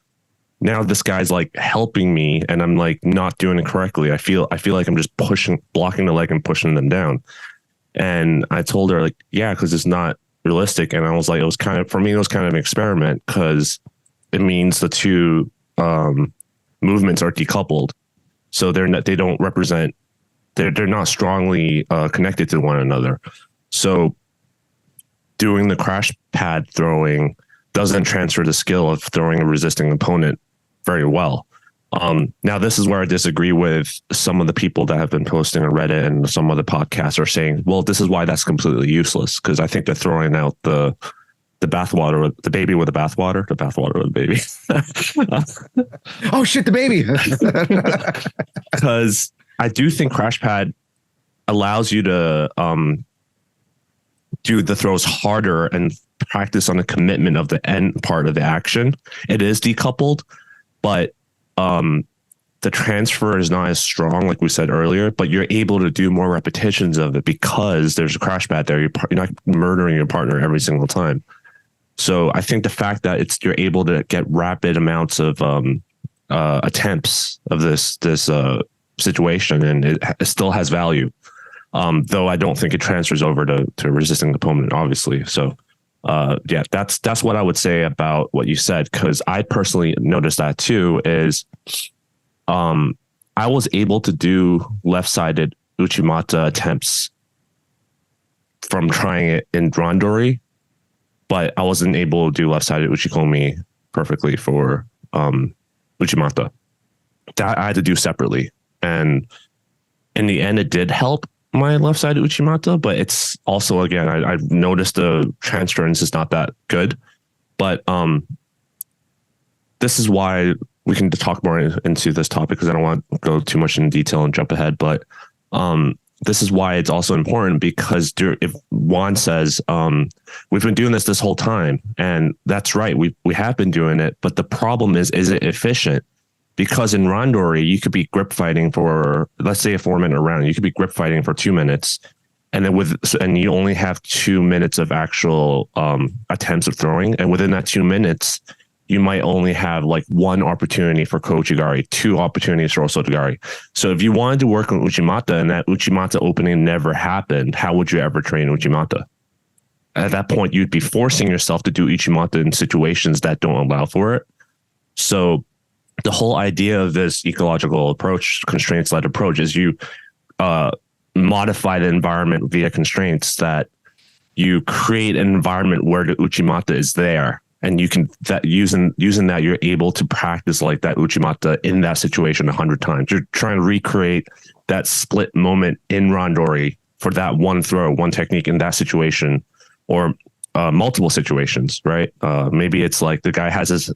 Speaker 2: now this guy's like helping me and I'm like not doing it correctly. I feel like I'm just blocking the leg and pushing them down. And I told her like, yeah, because it's not realistic. And I was like, for me, it was kind of an experiment because it means the two movements are decoupled. So they're not strongly connected to one another. So doing the crash pad throwing doesn't transfer the skill of throwing a resisting opponent very well. Now, this is where I disagree with some of the people that have been posting on Reddit and some other podcasts are saying, well, this is why that's completely useless. Because I think they're throwing out the bathwater, the baby with the bathwater, the bathwater with the baby.
Speaker 1: Oh, shit, the baby.
Speaker 2: Because I do think crash pad allows you to do the throws harder and practice on the commitment of the end part of the action. It is decoupled, but the transfer is not as strong, like we said earlier, but you're able to do more repetitions of it because there's a crash pad there. You're not murdering your partner every single time. So I think the fact that you're able to get rapid amounts of attempts of this situation, and it still has value. Though I don't think it transfers over to resisting the opponent, obviously. So yeah, that's what I would say about what you said, because I personally noticed that too, is I was able to do left-sided Uchimata attempts from trying it in Randori, but I wasn't able to do left-sided Uchikomi perfectly for Uchimata. That I had to do separately. And in the end, it did help my left-sided Uchimata, but it's also, again, I've noticed the transference is not that good. But this is why we can talk more into this topic, because I don't want to go too much in detail and jump ahead. But this is why it's also important, because if Juan says, we've been doing this whole time, and that's right, we have been doing it, but the problem is it efficient? Because in Randori, you could be grip fighting for, let's say, a 4-minute round. You could be grip fighting for 2 minutes, and then you only have 2 minutes of actual attempts of throwing. And within that 2 minutes, you might only have like 1 opportunity for Kochigari, 2 opportunities for Osotogari. So if you wanted to work on Uchimata and that Uchimata opening never happened, how would you ever train Uchimata? At that point, you'd be forcing yourself to do Uchimata in situations that don't allow for it. So the whole idea of this ecological approach, constraints-led approach, is you modify the environment via constraints, that you create an environment where the Uchimata is there. And you can, that using that, you're able to practice like that Uchimata in that situation 100 times. You're trying to recreate that split moment in Randori for that one throw, one technique in that situation, or multiple situations, right? Maybe it's like the guy has his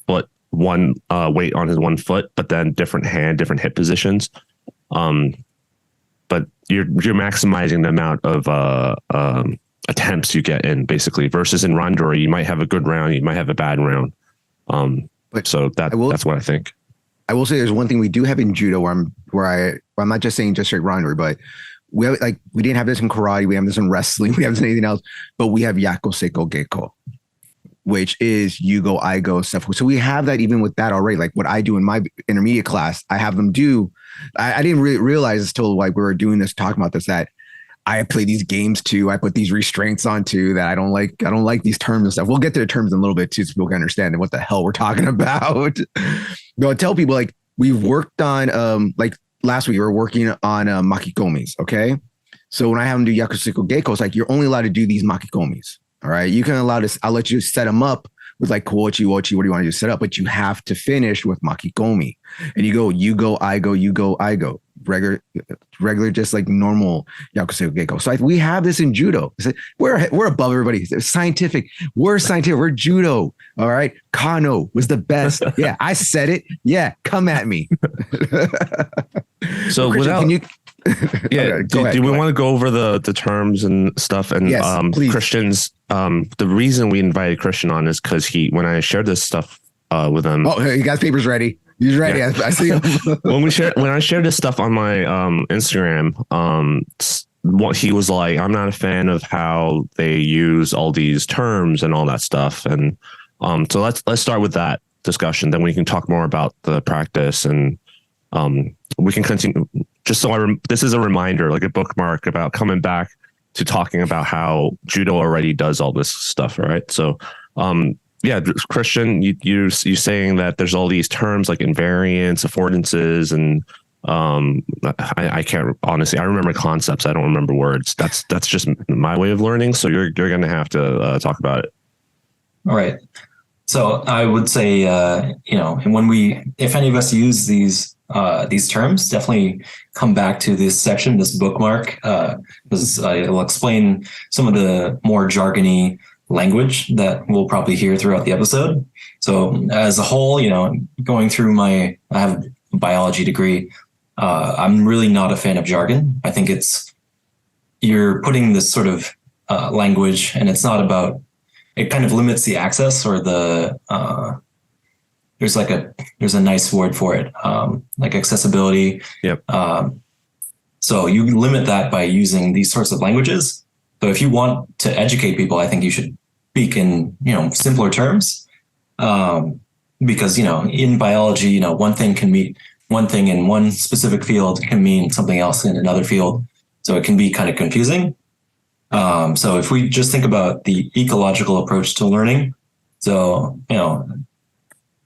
Speaker 2: foot, one weight on his one foot, but then different hand, different hip positions. But you're maximizing the amount of attempts you get in, basically, versus in Randori, you might have a good round, you might have a bad round. So that's what I think.
Speaker 1: I will say there's one thing we do have in judo where I'm not just saying just straight Randori, but we have, like, we didn't have this in karate, we have this in wrestling, we have this in anything else, but we have Yako Seiko Geko, which is you go, I go stuff. So we have that even with that already. Like what I do in my intermediate class, I have them do. I didn't really realize this till like we were doing this, talking about this, that I play these games too. I put these restraints on too that I don't like. I don't like these terms and stuff. We'll get to the terms in a little bit too, so people can understand what the hell we're talking about. But I tell people like we've worked on like last week we were working on makikomis. Okay, so when I have them do yakusoku geiko, it's like you're only allowed to do these makikomis. All right, you can allow this. I'll let you set them up with like kochi, wochi, what do you want to do set up, but you have to finish with makikomi. And you go, I go, you go, I go. Regular, just like normal yakusoku geiko. So we have this in judo. We're above everybody. It's scientific. We're scientific. We're judo. All right. Kano was the best. Yeah, I said it. Yeah, come at me.
Speaker 2: So
Speaker 1: Kristian, can you?
Speaker 2: Yeah. Do we want to go over the terms and stuff? And
Speaker 1: yes,
Speaker 2: Kristian's the reason we invited Kristian on is because when I shared this stuff with him.
Speaker 1: Oh, he got his papers ready. He's ready. Yeah. I see him.
Speaker 2: when I shared this stuff on my Instagram, what he was like, I'm not a fan of how they use all these terms and all that stuff. And so let's start with that discussion. Then we can talk more about the practice, and we can continue. Just so this is a reminder, like a bookmark about coming back to talking about how judo already does all this stuff. Right. So, yeah, Kristian, you saying that there's all these terms like invariance, affordances, and I can't honestly. I remember concepts. I don't remember words. That's just my way of learning. So you're going to have to talk about it.
Speaker 3: All right. So I would say, if any of us use these terms, definitely come back to this section, this bookmark, because it'll explain some of the more jargony language that we'll probably hear throughout the episode. So as a whole, going through I have a biology degree. I'm really not a fan of jargon. I think you're putting this sort of language, and it's not about, it kind of limits the access or there's a nice word for it, like accessibility.
Speaker 2: Yep.
Speaker 3: So you limit that by using these sorts of languages. So if you want to educate people, I think you should speak in, simpler terms, because, in biology, one thing can mean one thing in one specific field can mean something else in another field. So it can be kind of confusing. So if we just think about the ecological approach to learning, so,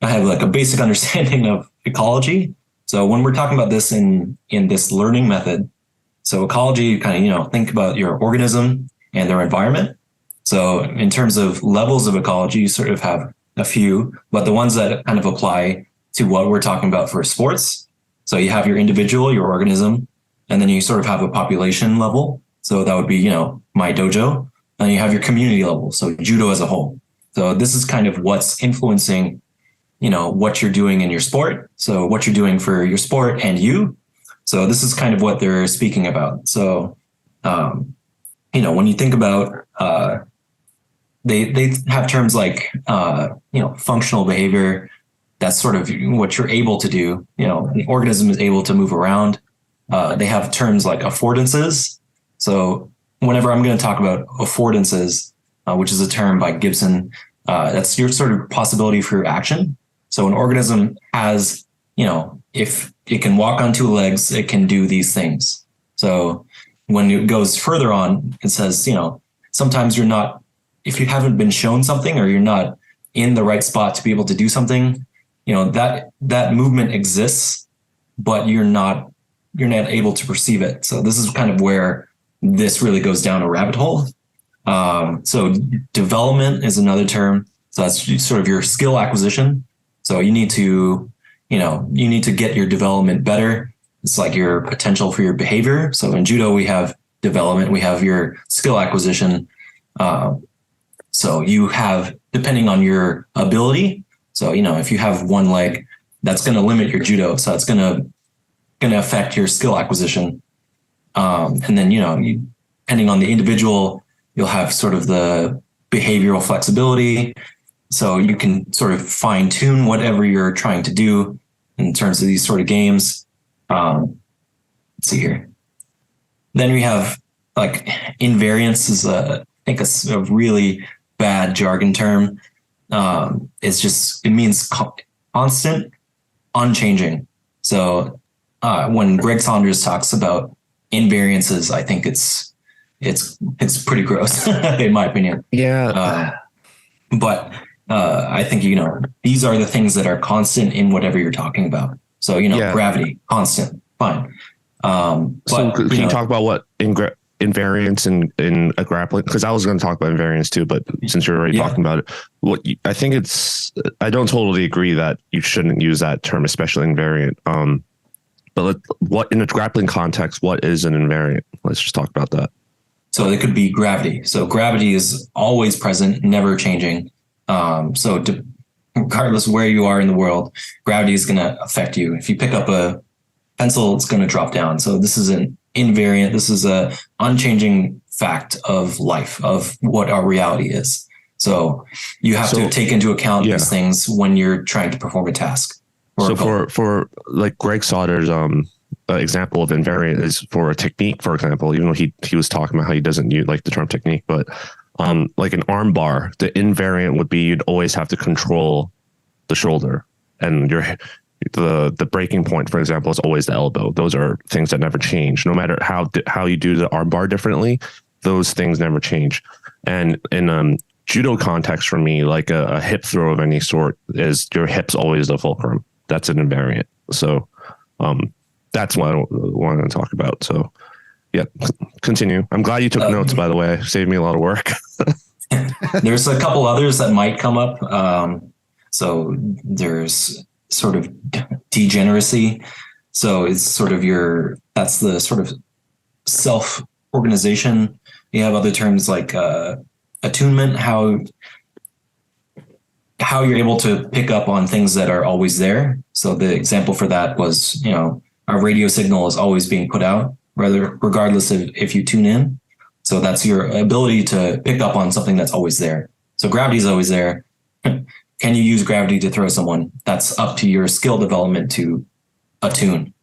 Speaker 3: I have like a basic understanding of ecology. So when we're talking about this in this learning method, so ecology, kind of, think about your organism and their environment. So in terms of levels of ecology, you sort of have a few, but the ones that kind of apply to what we're talking about for sports. So you have your individual, your organism, and then you sort of have a population level. So that would be, my dojo. And you have your community level. So judo as a whole. So this is kind of what's influencing, what you're doing in your sport. So what you're doing for your sport and you. So this is kind of what they're speaking about. So, when you think about, they have terms like, functional behavior. That's sort of what you're able to do. The organism is able to move around. They have terms like affordances. So whenever I'm going to talk about affordances, which is a term by Gibson, that's your sort of possibility for action. So an organism has, if it can walk on two legs, it can do these things. So when it goes further on, it says, sometimes you're not, if you haven't been shown something or you're not in the right spot to be able to do something, that movement exists, but you're not able to perceive it. So this is kind of where this really goes down a rabbit hole. So development is another term. So that's sort of your skill acquisition. So you need to get your development better. It's like your potential for your behavior. So in judo, we have development, we have your skill acquisition. So you have, depending on your ability. So, if you have one leg, that's going to limit your judo. So it's going to affect your skill acquisition. And then, depending on the individual, you'll have sort of the behavioral flexibility. So you can sort of fine tune whatever you're trying to do in terms of these sort of games. Let's see here. Then we have like invariance is I think a really bad jargon term. it means constant, unchanging. So when Greg Saunders talks about invariances, I think it's pretty gross in my opinion.
Speaker 2: Yeah.
Speaker 3: But I think, these are the things that are constant in whatever you're talking about. So, gravity, constant, fine.
Speaker 2: So can you talk about what invariance in a grappling? Because I was going to talk about invariance too, but since you're already talking about it, I don't totally agree that you shouldn't use that term, especially invariant. But what in a grappling context, what is an invariant? Let's just talk about that.
Speaker 3: So it could be gravity. So gravity is always present, never changing. Regardless of where you are in the world, gravity is going to affect you. If you pick up a pencil, it's going to drop down. So this is an invariant. This is a unchanging fact of life, of what our reality is. So you have to take into account these things when you're trying to perform a task.
Speaker 2: So for like Greg Sauter's example of invariant is for a technique, for example, even though he was talking about how he doesn't use like the term technique, but like an arm bar, the invariant would be you'd always have to control the shoulder, and the breaking point, for example, is always the elbow. Those are things that never change. No matter how you do the arm bar differently, those things never change. And in judo context, for me, like a hip throw of any sort is your hip's always the fulcrum. That's an invariant. So that's what I wanted to talk about. So yeah, continue. I'm glad you took notes, by the way. Saved me a lot of work.
Speaker 3: There's a couple others that might come up. So there's sort of degeneracy. So it's sort of that's the sort of self-organization. You have other terms like attunement, how you're able to pick up on things that are always there. So the example for that was, our radio signal is always being put out, regardless of if you tune in. So that's your ability to pick up on something that's always there. So gravity is always there. Can you use gravity to throw someone? That's up to your skill development to attune.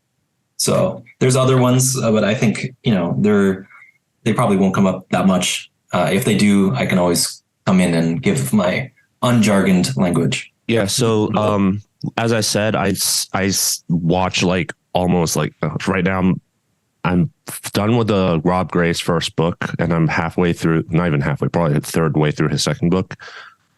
Speaker 3: So there's other ones, but I think, they probably won't come up that much. If they do, I can always come in and give my unjargoned language.
Speaker 2: Yeah. So, as I said, I watch like almost like right now I'm done with the Rob Gray's first book, and I'm halfway through, not even halfway, probably the third way through his second book.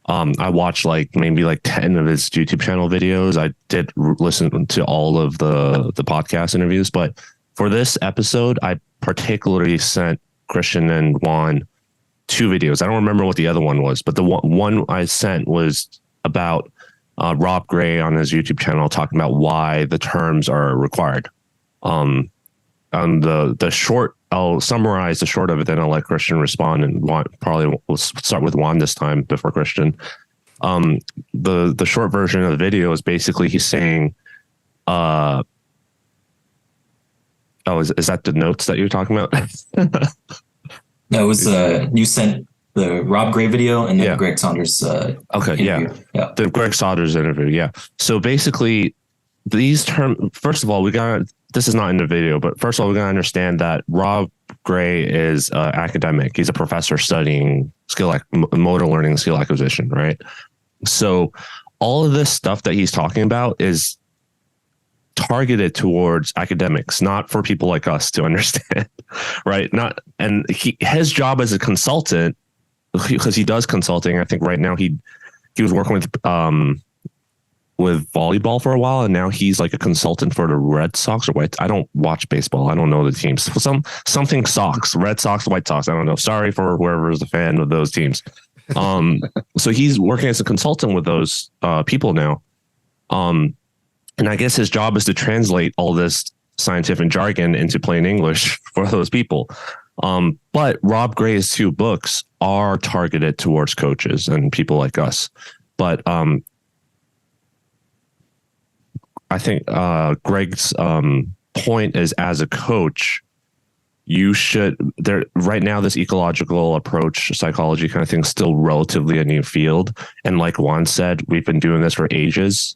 Speaker 2: I watched like maybe like 10 of his YouTube channel videos. I did listen to all of the podcast interviews, but for this episode, I particularly sent Kristian and Juan 2 videos. I don't remember what the other one was, but the one I sent was about Rob Gray on his YouTube channel talking about why the terms are required. On the short, I'll summarize the short of it, then I'll let Kristian respond, and probably we'll start with Juan this time before Kristian. The short version of the video is basically he's saying, is that the notes that you're talking about?
Speaker 3: That was you sent the Rob Gray video and then Greg Saunders interview. Yeah.
Speaker 2: The Greg Saunders interview. Yeah. So basically, these terms. First of all, this is not in the video, but first of all, we got to understand that Rob Gray is academic. He's a professor studying motor learning, skill acquisition, right? So all of this stuff that he's talking about is targeted towards academics, not for people like us to understand, right? His job as a consultant, because he does consulting. I think right now he was working with volleyball for a while, and now he's like a consultant for the Red Sox or White. I don't watch baseball. I don't know the teams. Something Sox, Red Sox, White Sox. I don't know. Sorry for whoever is a fan of those teams. So he's working as a consultant with those people now. And I guess his job is to translate all this scientific jargon into plain English for those people. But Rob Gray's 2 books are targeted towards coaches and people like us. But I think Greg's point is, as a coach, you should right now, this ecological approach psychology kind of thing is still relatively a new field. And like Juan said, we've been doing this for ages.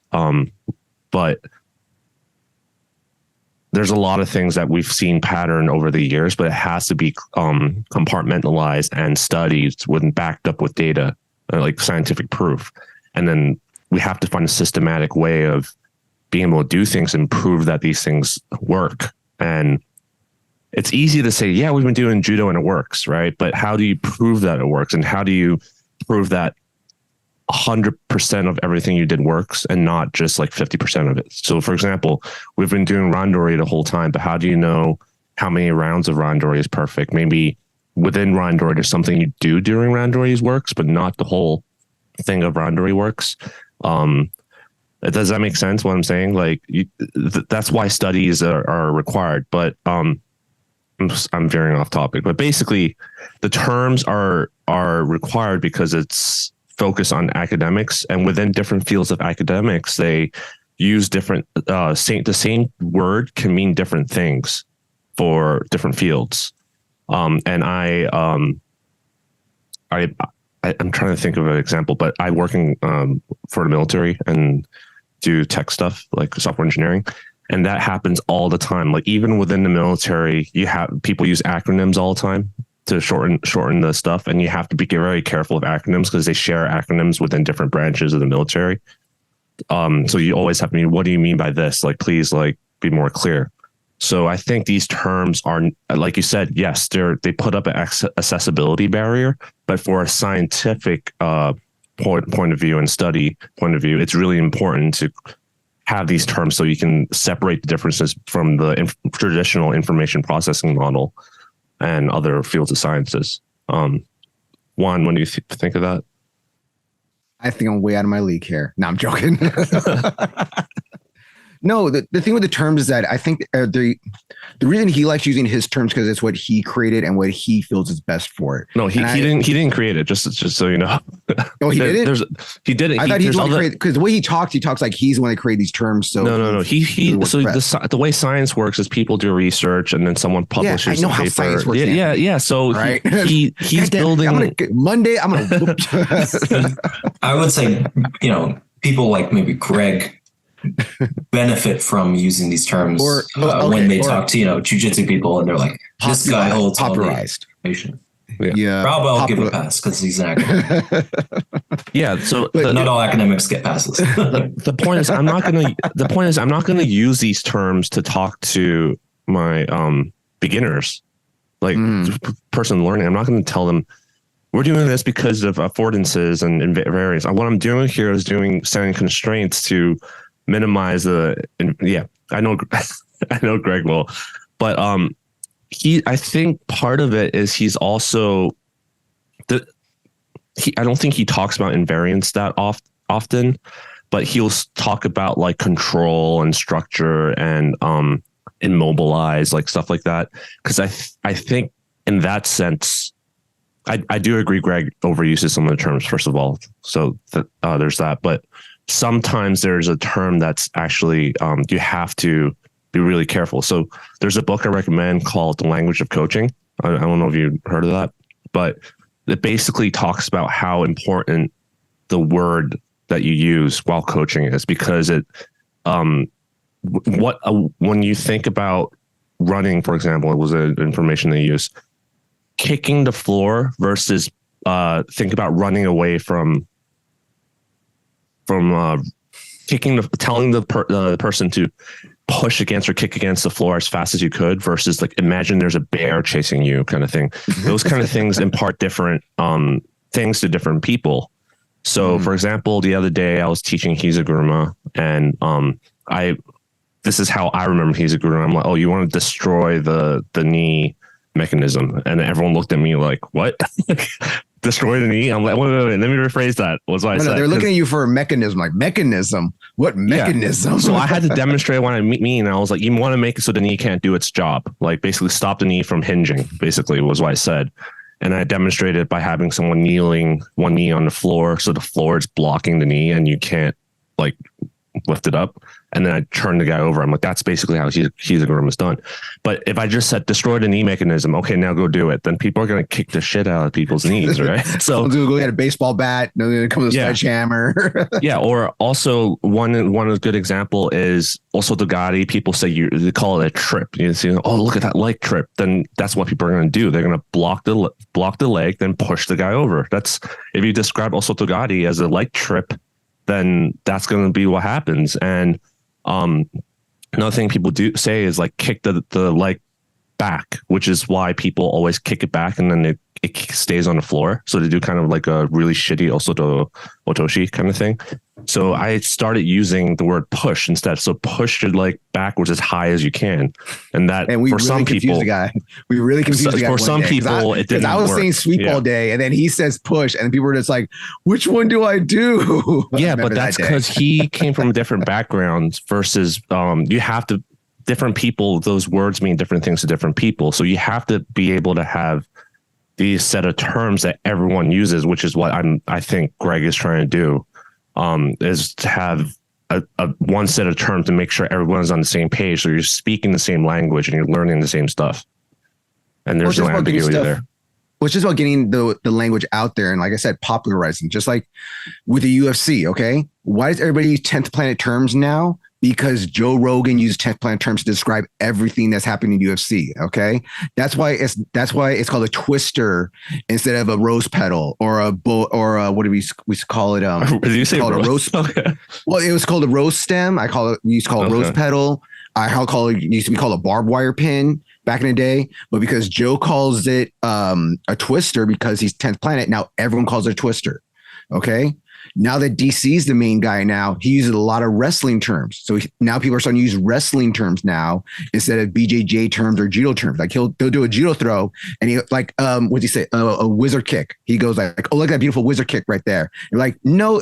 Speaker 2: But there's a lot of things that we've seen pattern over the years, but it has to be compartmentalized and studied backed up with data, like scientific proof. And then we have to find a systematic way of being able to do things and prove that these things work. And it's easy to say, yeah, we've been doing judo and it works, right? But how do you prove that it works? And how do you prove that 100% of everything you did works and not just like 50% of it? So for example, we've been doing randori the whole time, but how do you know how many rounds of randori is perfect? Maybe within randori, there's something you do during randori works, but not the whole thing of randori works. Does that make sense what I'm saying? Like that's why studies are required, but I'm veering off topic, but basically the terms are required because it's focused on academics, and within different fields of academics, they use different, the same word can mean different things for different fields. And I'm trying to think of an example, but I work for the military and do tech stuff like software engineering. And that happens all the time. Like even within the military, you have people use acronyms all the time to shorten the stuff. And you have to be very careful of acronyms because they share acronyms within different branches of the military. So you always have to be, what do you mean by this? Like, please, like, be more clear. So I think these terms are, like you said, yes, they put up an accessibility barrier, but for a scientific point of view and study point of view, it's really important to have these terms so you can separate the differences from the traditional information processing model and other fields of sciences. Juan, what do you think of that?
Speaker 1: I think I'm way out of my league here. No, I'm joking. No, the thing with the terms is that I think the reason he likes using his terms because it's what he created and what he feels is best for it.
Speaker 2: No, he didn't create it. Just so you know.
Speaker 1: Oh, he did it.
Speaker 2: He did it.
Speaker 1: I thought he's the one created, because the way he talks like he's the one that created these terms. So
Speaker 2: no. The way science works is people do research and then someone publishes.
Speaker 1: Yeah, I know how science works.
Speaker 2: Yeah. So
Speaker 1: right?
Speaker 2: he's building.
Speaker 1: I'm gonna whoop.
Speaker 3: I would say, people like maybe Greg benefit from using these terms when they talk to jiu-jitsu people and they're like, this guy holds popularized information.
Speaker 1: Yeah,
Speaker 3: Probably I'll give a pass because he's an academic.
Speaker 2: Yeah, so
Speaker 3: not all academics get passes.
Speaker 2: The point is, I'm not gonna use these terms to talk to my beginners, like person learning. I'm not going to tell them we're doing this because of affordances and variance. What I'm doing here is setting constraints to minimize I know Greg will, but I think part of it is he's also I don't think he talks about invariance that often, but he'll talk about like control and structure and immobilize, like stuff like that. Because I think in that sense, I do agree Greg overuses some of the terms, first of all. So there's that, but sometimes there's a term that's actually you have to be really careful. So there's a book I recommend called The Language of Coaching. I don't know if you've heard of that, but it basically talks about how important the word that you use while coaching is, because it when you think about running, for example, it was information they use, kicking the floor versus think about running away from telling the person to push against or kick against the floor as fast as you could versus like imagine there's a bear chasing you kind of thing. Those kind of things impart different things to different people. So for example, the other day I was teaching Hizaguruma and this is how I remember Hizaguruma. I'm like, oh, you want to destroy the knee mechanism? And everyone looked at me like, what? Destroy the knee? I'm like, wait, let me rephrase that. What's what I said.
Speaker 1: They're looking at you for a mechanism. Like, mechanism? What mechanism?
Speaker 2: Yeah. So I had to demonstrate what I mean. I was like, you want to make it so the knee can't do its job. Like basically stop the knee from hinging, basically was what I said. And I demonstrated it by having someone kneeling one knee on the floor. So the floor is blocking the knee and you can't like lift it up. And then I turned the guy over. I'm like, that's basically how Hizaguruma is done. But if I just said destroy the knee mechanism, okay, now go do it, then people are going to kick the shit out of people's knees, right? So
Speaker 1: go get a baseball bat. No, they come with a sledgehammer. Yeah.
Speaker 2: Or also one good example is also Dogati. People say they call it a trip. You see, oh, look at that leg trip. Then that's what people are going to do. They're going to block the leg, then push the guy over. That's if you describe also Dogati as a leg trip, then that's going to be what happens. And another thing people do say is like kick the leg back, which is why people always kick it back and then it stays on the floor. So they do kind of like a really shitty osoto otoshi kind of thing. So I started using the word push instead. So push your leg backwards as high as you can. And that
Speaker 1: and we
Speaker 2: for
Speaker 1: really
Speaker 2: some
Speaker 1: confused
Speaker 2: people,
Speaker 1: the guy. We really confused the guy.
Speaker 2: For some people, it didn't work.
Speaker 1: I was saying sweep all day, and then he says push, and people were just like, which one do I do?
Speaker 2: Yeah, but that's because he came from a different background versus you have to, different people, those words mean different things to different people. So you have to be able to have these set of terms that everyone uses, which is what I think Greg is trying to do, is to have a one set of terms to make sure everyone's on the same page. So you're speaking the same language and you're learning the same stuff. And there's no ambiguity there.
Speaker 1: Well, it's just about getting the language out there. And like I said, popularizing, just like with the UFC. Okay. Why does everybody use 10th planet terms now? Because Joe Rogan used 10th planet terms to describe everything that's happening in UFC. Okay. That's why it's called a twister instead of a rose petal or what do we call it?
Speaker 2: Did you say
Speaker 1: rose? Okay. Well, it was called a rose stem. We used to call it rose petal. It used to be called a barbed wire pin back in the day, but because Joe calls it a twister because he's 10th planet, now everyone calls it a twister. Okay. Now that DC's the main guy now, he uses a lot of wrestling terms. So now people are starting to use wrestling terms now instead of BJJ terms or judo terms. Like he'll do a judo throw and he like, what'd he say? A wizard kick. He goes like, oh, look at that beautiful wizard kick right there. You're like, no,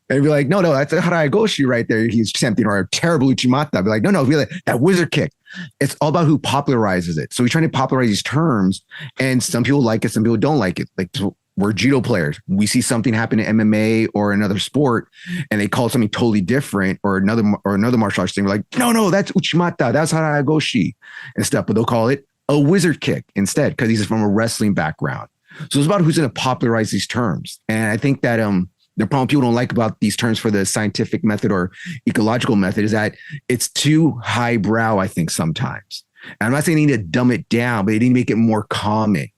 Speaker 1: and be like, no, that's a Haraigoshi right there. He's attempting, or a terrible Uchimata. Be like, no, really, that wizard kick. It's all about who popularizes it. So we're trying to popularize these terms, and some people like it, some people don't like it. Like we're judo players. We see something happen in MMA or another sport, and they call it something totally different, or another martial arts thing. We're like, no, that's Uchimata, that's Haraigoshi and stuff. But they'll call it a wizard kick instead because he's from a wrestling background. So it's about who's going to popularize these terms. And I think that the problem people don't like about these terms for the scientific method or ecological method is that it's too highbrow, I think, sometimes. And I'm not saying you need to dumb it down, but you need to make it more calming.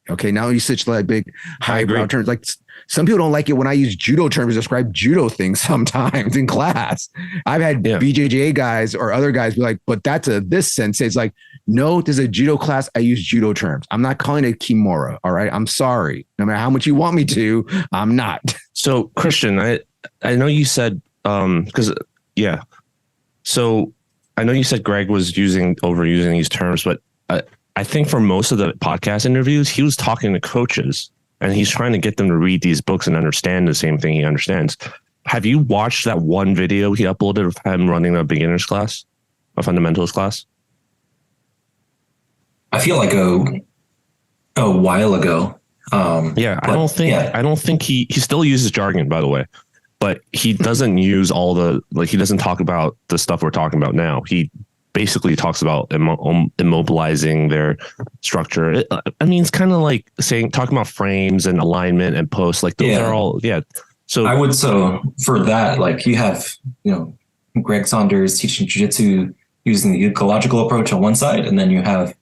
Speaker 1: Okay, now you such like big highbrow terms. Like some people don't like it when I use judo terms to describe judo things sometimes in class. I've had BJJ guys or other guys be like, but that's this sensei. It's like, no, this is a judo class. I use judo terms. I'm not calling it Kimura. All right. I'm sorry. No matter how much you want me to, I'm not.
Speaker 2: So Kristian, I know you said, so I know you said Greg was overusing these terms, but I think for most of the podcast interviews, he was talking to coaches and he's trying to get them to read these books and understand the same thing he understands. Have you watched that one video he uploaded of him running a beginner's class, a fundamentals class?
Speaker 3: I feel like a while ago.
Speaker 2: I don't think he still uses jargon, by the way, but he doesn't use he doesn't talk about the stuff we're talking about now. He basically talks about immobilizing their structure. It's kind of like talking about frames and alignment and posts. Like those are all, So
Speaker 3: I would, for that, like you have, Greg Saunders teaching jiu-jitsu using the ecological approach on one side, and then you have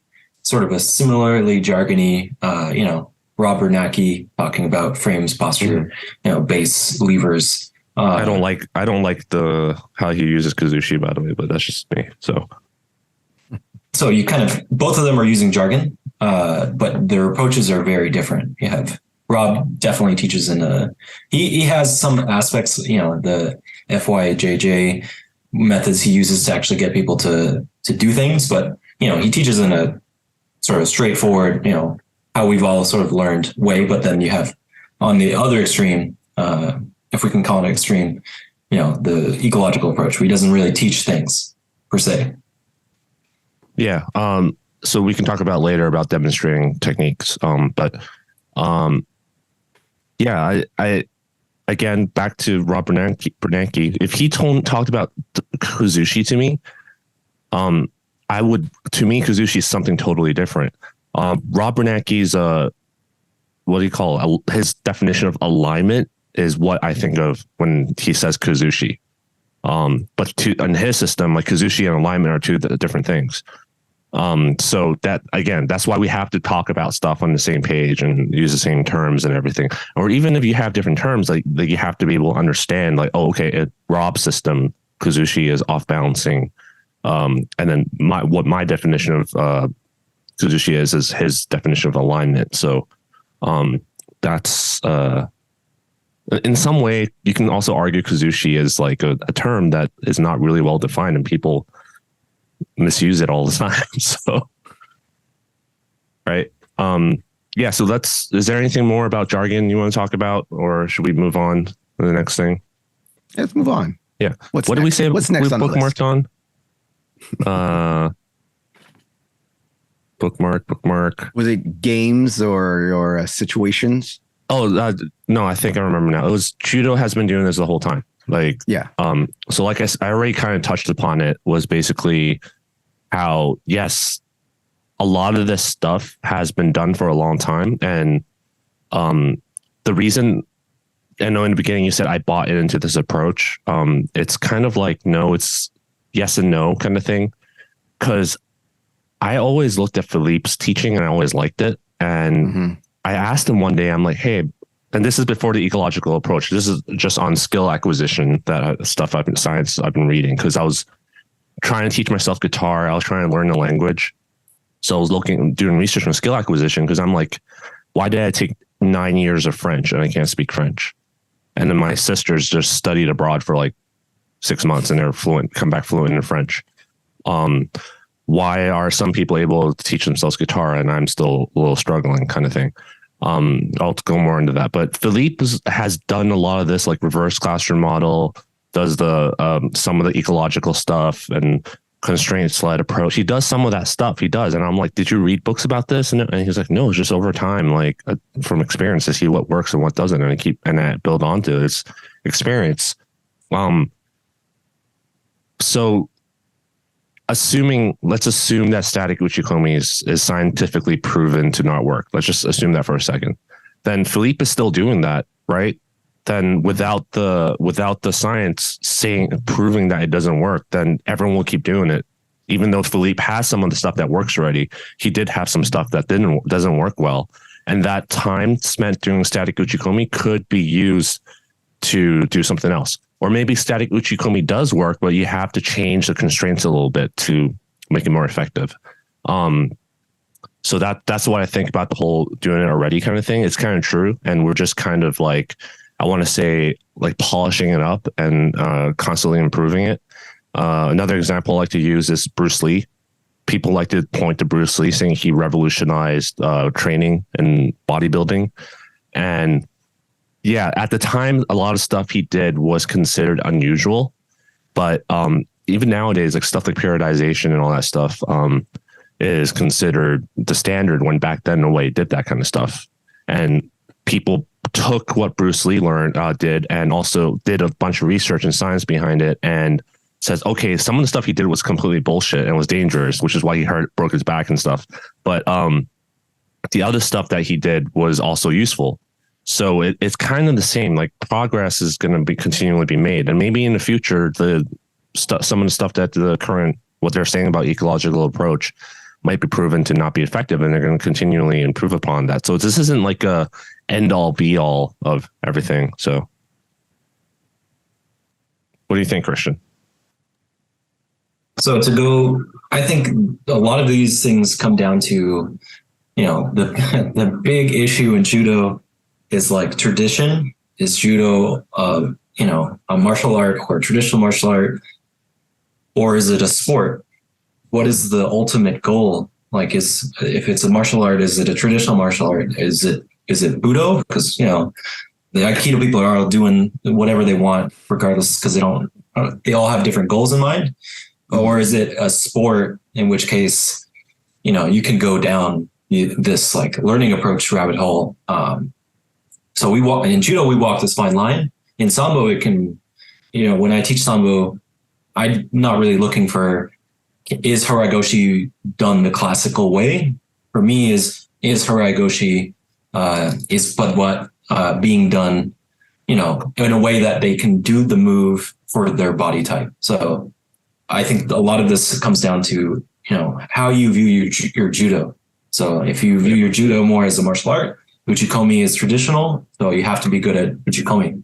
Speaker 3: sort of a similarly jargony, Rob Bernacki talking about frames, posture, base, levers.
Speaker 2: I don't like how he uses Kazushi, by the way, but that's just me.
Speaker 3: So you kind of, both of them are using jargon, but their approaches are very different. You have Rob definitely teaches he has some aspects, the FYJJ methods he uses to actually get people to do things, but he teaches in a sort of straightforward, how we've all sort of learned way. But then you have on the other extreme, if we can call it extreme, the ecological approach, where he doesn't really teach things per se.
Speaker 2: Yeah. So we can talk about later about demonstrating techniques. I again, back to Rob Bernanke, if he talked about Kazushi to me, Kazushi is something totally different. Rob Bernanke's, what do you call it? His definition of alignment is what I think of when he says Kazushi. But in his system, like Kazushi and alignment are two different things. So that, again, that's why we have to talk about stuff on the same page and use the same terms and everything. Or even if you have different terms, like you have to be able to understand, like, oh, okay, a Rob system, Kazushi is off balancing. And then my definition of Kazushi is his definition of alignment. So that's in some way you can also argue Kazushi is like a term that is not really well defined, and people misuse it all the time. So, right. Yeah. So is there anything more about jargon you want to talk about, or should we move on to the next thing?
Speaker 1: Let's move on.
Speaker 2: Yeah.
Speaker 1: What
Speaker 2: did we say?
Speaker 1: What's next on the list?
Speaker 2: Bookmarked on? Bookmark.
Speaker 1: Was it games or situations?
Speaker 2: Oh, no, I think I remember now. It was Judo has been doing this the whole time. Like,
Speaker 1: yeah.
Speaker 2: So like I already kind of touched upon it, was basically how, yes, a lot of this stuff has been done for a long time. And the reason, I know in the beginning you said I bought into this approach. It's kind of like, no, it's yes and no kind of thing. Because I always looked at Philippe's teaching and I always liked it. And I asked him one day, I'm like, hey, and this is before the ecological approach. This is just on skill acquisition, that stuff I've been reading, because I was trying to teach myself guitar. I was trying to learn the language. So I was doing research on skill acquisition, because I'm like, why did I take 9 years of French and I can't speak French? And then my sisters just studied abroad for like 6 months and they're come back fluent in French. Why are some people able to teach themselves guitar and I'm still a little struggling, kind of thing? I'll go more into that. But Philippe has done a lot of this, like reverse classroom model, does the some of the ecological stuff and constraint-led approach. He does some of that stuff. He does. And I'm like, did you read books about this? And he's like, no, it's just over time, like from experience to see what works and what doesn't. And I build onto it. It's experience. So let's assume that static Uchikomi is scientifically proven to not work. Let's just assume that for a second. Then Philippe is still doing that, right? Then without the science proving that it doesn't work, then everyone will keep doing it. Even though Philippe has some of the stuff that works already, he did have some stuff that doesn't work well. And that time spent doing static Uchikomi could be used to do something else. Or maybe static Uchikomi does work, but you have to change the constraints a little bit to make it more effective. So that's what I think about the whole doing it already kind of thing. It's kind of true. And we're just kind of like, I want to say, like polishing it up and constantly improving it. Another example I like to use is Bruce Lee. People like to point to Bruce Lee, saying he revolutionized training and bodybuilding. And yeah, at the time, a lot of stuff he did was considered unusual, but even nowadays, like stuff like periodization and all that stuff is considered the standard, when back then nobody did that kind of stuff. And people took what Bruce Lee did and also did a bunch of research and science behind it, and says, okay, some of the stuff he did was completely bullshit and was dangerous, which is why he broke his back and stuff. But the other stuff that he did was also useful. So it's kind of the same. Like progress is going to be continually be made, and maybe in the future, some of the stuff that what they're saying about ecological approach might be proven to not be effective, and they're going to continually improve upon that. So this isn't like a end all be all of everything. So what do you think, Kristian?
Speaker 3: So I think a lot of these things come down to, the big issue in judo is like tradition. Is judo, a martial art or a traditional martial art, or is it a sport? What is the ultimate goal? Like, if it's a martial art, is it a traditional martial art? Is it Budo? Because, the Aikido people are all doing whatever they want, regardless, because they all have different goals in mind. Or is it a sport, in which case, you can go down this like learning approach rabbit hole. So in judo, we walk this fine line. In sambo, it can, when I teach sambo, I'm not really looking for, is Haragoshi done the classical way? For me, is Haragoshi being done, in a way that they can do the move for their body type. So I think a lot of this comes down to how you view your judo. So if you view your judo more as a martial art, Uchikomi is traditional, so you have to be good at Uchikomi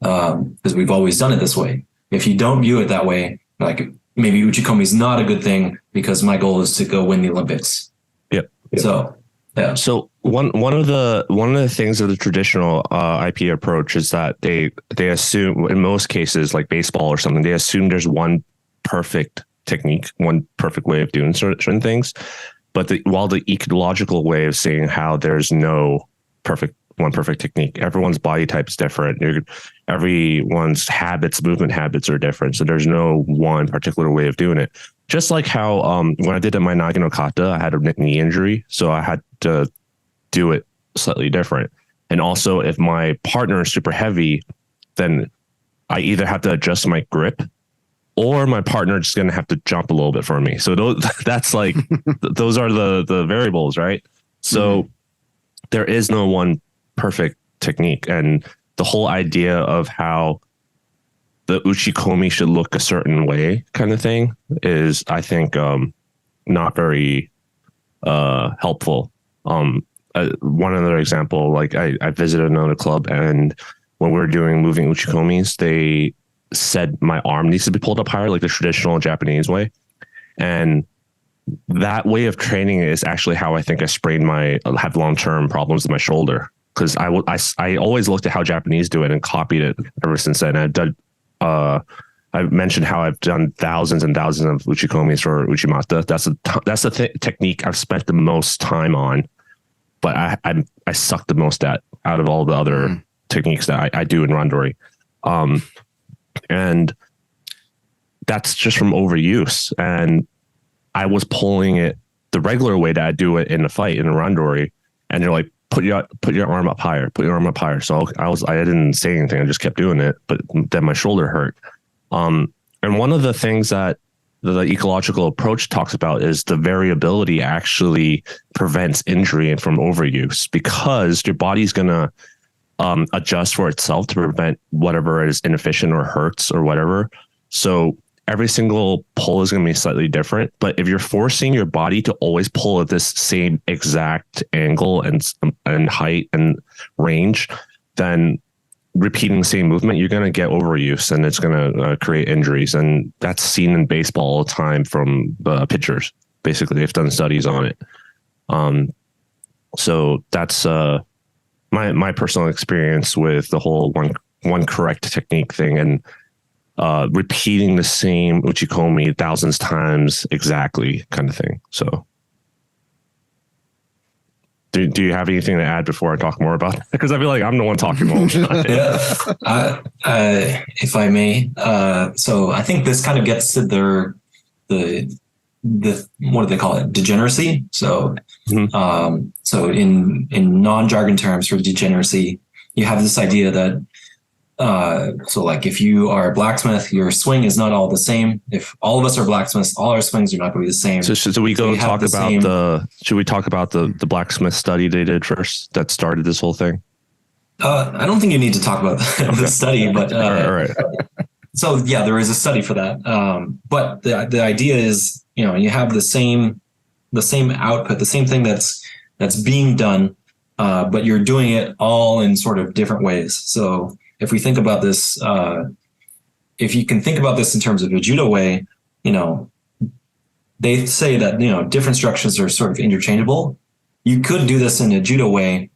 Speaker 3: because we've always done it this way. If you don't view it that way, like maybe Uchikomi is not a good thing because my goal is to go win the Olympics.
Speaker 2: Yep.
Speaker 3: So yeah.
Speaker 2: So one of the things of the traditional IP approach is that they assume, in most cases, like baseball or something, they assume there's one perfect technique, one perfect way of doing certain things. But while the ecological way of saying how there's no one perfect technique, everyone's body type is different. Everyone's movement habits are different. So there's no one particular way of doing it. Just like how when I did my Nagi no Kata, I had a knee injury, so I had to do it slightly different. And also, if my partner is super heavy, then I either have to adjust my grip, or my partner is going to have to jump a little bit for me. So that's like those are the variables, right? So there is no one perfect technique, and the whole idea of how the Uchikomi should look a certain way kind of thing is, I think, not very helpful. One other example, like I visited another club, and when we were doing moving Uchikomis, they said my arm needs to be pulled up higher, like the traditional Japanese way. And that way of training is actually how I think I have long-term problems with my shoulder. Because I always looked at how Japanese do it and copied it ever since then. I mentioned how I've done thousands and thousands of uchikomis for uchimata. That's the technique I've spent the most time on, but I suck the most at out of all the other techniques that I do in randori. And that's just from overuse. And I was pulling it the regular way that I do it in a fight in a randori, and they're like, put your arm up higher, put your arm up higher. So I didn't say anything. I just kept doing it, but then my shoulder hurt. And one of the things that the ecological approach talks about is the variability actually prevents injury and from overuse, because your body's going to adjust for itself to prevent whatever is inefficient or hurts or whatever. So every single pull is going to be slightly different. But if you're forcing your body to always pull at this same exact angle and height and range, then repeating the same movement, you're going to get overuse, and it's going to create injuries. And that's seen in baseball all the time from pitchers. Basically, they've done studies on it. So that's my personal experience with the whole one correct technique thing, and repeating the same uchikomi thousands times exactly kind of thing. So do you have anything to add before I talk more about it? Because I feel like I'm the one talking more.
Speaker 3: Yeah, if I may. So I think this kind of gets to the what do they call it? Degeneracy. So so in non-jargon terms for degeneracy, you have this idea that so like if you are a blacksmith, your swing is not all the same. If all of us are blacksmiths, all our swings are not going to be the same. So
Speaker 2: should we talk about the blacksmith study they did first that started this whole thing?
Speaker 3: I don't think you need to talk about the study, but
Speaker 2: all right.
Speaker 3: So yeah, there is a study for that. But the idea is, you have the same output, the same thing that's being done, but you're doing it all in sort of different ways. So if we think about this, if you can think about this in terms of a judo way, they say that, different structures are sort of interchangeable. You could do this in a judo way,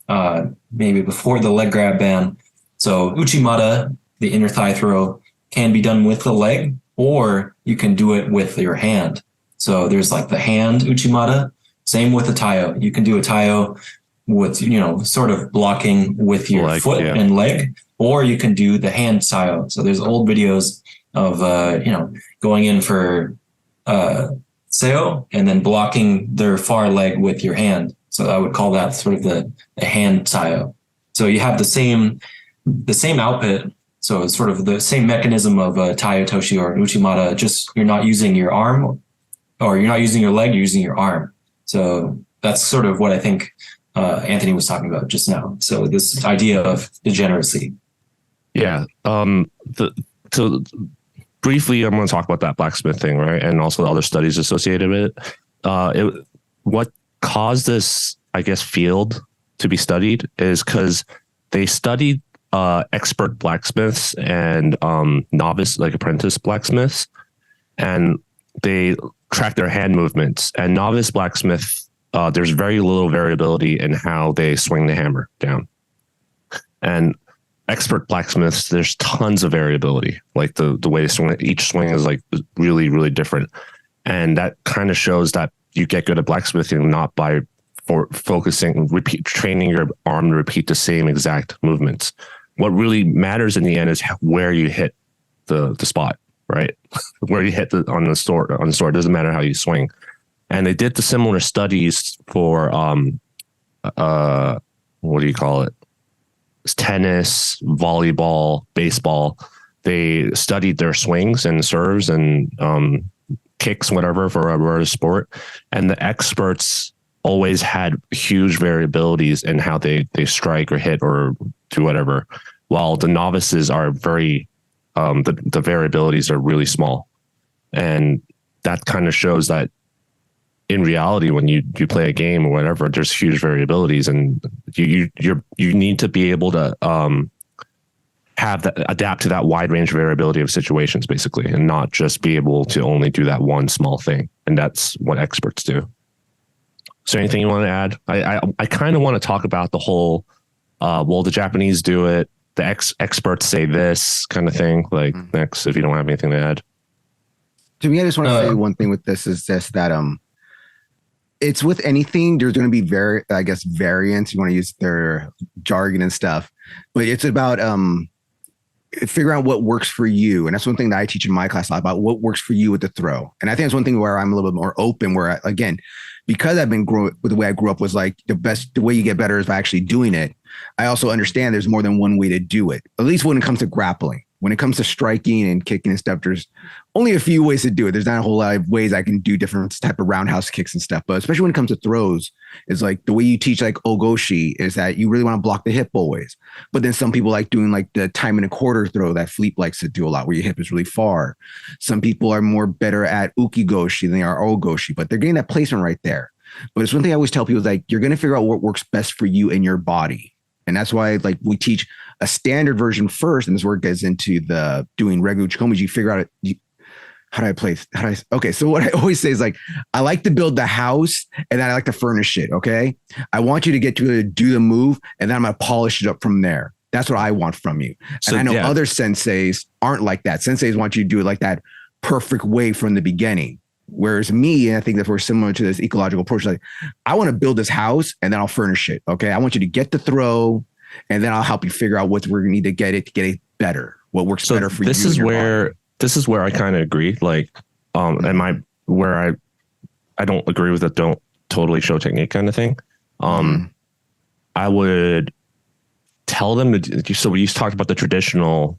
Speaker 3: maybe before the leg grab ban. So uchimata, the inner thigh throw, can be done with the leg, or you can do it with your hand. So there's like the hand uchimata, same with the taio. You can do a taio with, sort of blocking with your foot and leg, or you can do the hand taio. So there's old videos of, going in for seo and then blocking their far leg with your hand. So I would call that sort of the hand taio. So you have the same output. So it's sort of the same mechanism of a taio toshi or an uchimata, just you're not using your arm, or you're not using your leg, you're using your arm. So that's sort of what I think Anthony was talking about just now. So this idea of degeneracy.
Speaker 2: Yeah. So briefly, I'm going to talk about that blacksmith thing, right? And also the other studies associated with it. What caused this, I guess, field to be studied is because they studied expert blacksmiths and novice, like apprentice blacksmiths, and they tracked their hand movements. And novice blacksmith, there's very little variability in how they swing the hammer down. And expert blacksmiths, there's tons of variability. Like the way they swing, each swing is like really, really different. And that kind of shows that you get good at blacksmithing not by focusing, training your arm to repeat the same exact movements. What really matters in the end is where you hit the spot, right? Where you hit on the sword. It doesn't matter how you swing. And they did the similar studies for what do you call it? Tennis, volleyball, baseball. They studied their swings and serves and kicks, whatever, for a sport. And the experts always had huge variabilities in how they strike or hit or do whatever, while the novices are very, the variabilities are really small. And that kind of shows that in reality, when you play a game or whatever, there's huge variabilities, and you need to be able to adapt to that wide range of variability of situations, basically, and not just be able to only do that one small thing. And that's what experts do. So anything you want to add? I kind of want to talk about the whole, well, the Japanese do it, the experts say this kind of thing. Like, next, if you don't have anything to add.
Speaker 1: To me, I just want to say one thing with this is just that it's with anything, there's going to be variants. You want to use their jargon and stuff, but it's about figuring out what works for you. And that's one thing that I teach in my class a lot, about what works for you with the throw. And I think that's one thing where I'm a little bit more open, where again, because I've been growing with the way I grew up was like the way you get better is by actually doing it. I also understand there's more than one way to do it, at least when it comes to grappling. When it comes to striking and kicking and stuff, there's only a few ways to do it. There's not a whole lot of ways I can do different type of roundhouse kicks and stuff. But especially when it comes to throws, it's like the way you teach like ogoshi is that you really want to block the hip always. But then some people like doing like the time and a quarter throw that Philippe likes to do a lot, where your hip is really far. Some people are more better at ukigoshi than they are ogoshi, but they're getting that placement right there. But it's one thing I always tell people is like, you're going to figure out what works best for you and your body. And that's why like we teach a standard version first, and this work gets into the doing regular Uchikomi. You figure out okay. So what I always say is like, I like to build the house and then I like to furnish it. Okay. I want you to get to do the move and then I'm going to polish it up from there. That's what I want from you. So, and I know other senseis aren't like that. Senseis want you to do it like that perfect way from the beginning. Whereas me, and I think that we're similar to this ecological approach, like I want to build this house and then I'll furnish it. Okay. I want you to get the throw and then I'll help you figure out what we're going to need to get it better. What works better for you. This
Speaker 2: is where I kind of agree. Like, where I don't agree with the don't totally show technique kind of thing. I would tell them to, so we used to talk about the traditional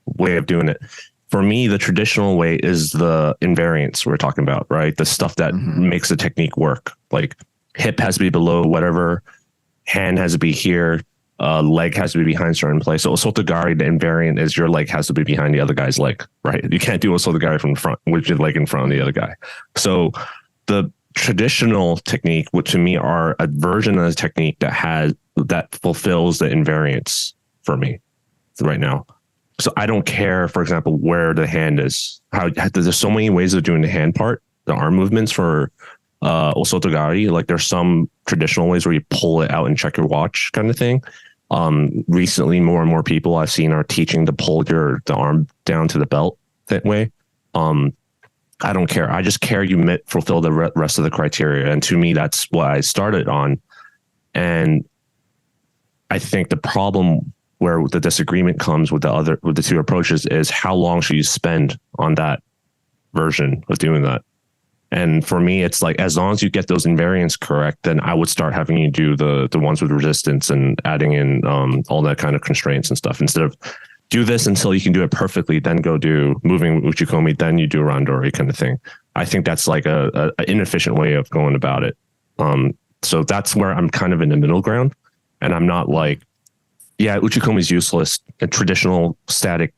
Speaker 2: way of doing it. For me, the traditional way is the invariants we're talking about, right? The stuff that makes the technique work. Like hip has to be below whatever, hand has to be here, leg has to be behind certain place. So osotogari, the invariant is your leg has to be behind the other guy's leg, right? You can't do osotogari from the front with your leg in front of the other guy. So the traditional technique, which to me are a version of the technique that fulfills the invariants for me right now. So I don't care, for example, where the hand is. There's so many ways of doing the hand part, the arm movements for osotogari. Like there's some traditional ways where you pull it out and check your watch kind of thing. Recently, more and more people I've seen are teaching to pull the arm down to the belt that way. I don't care. I just care you fulfill the rest of the criteria. And to me, that's what I started on. And I think the problem where the disagreement comes with the two approaches is how long should you spend on that version of doing that? And for me, it's like, as long as you get those invariants correct, then I would start having you do the ones with resistance and adding in all that kind of constraints and stuff, instead of do this until you can do it perfectly, then go do moving Uchikomi, then you do randori kind of thing. I think that's like a inefficient way of going about it. So that's where I'm kind of in the middle ground, and I'm not like, yeah, Uchikomi is useless. A traditional static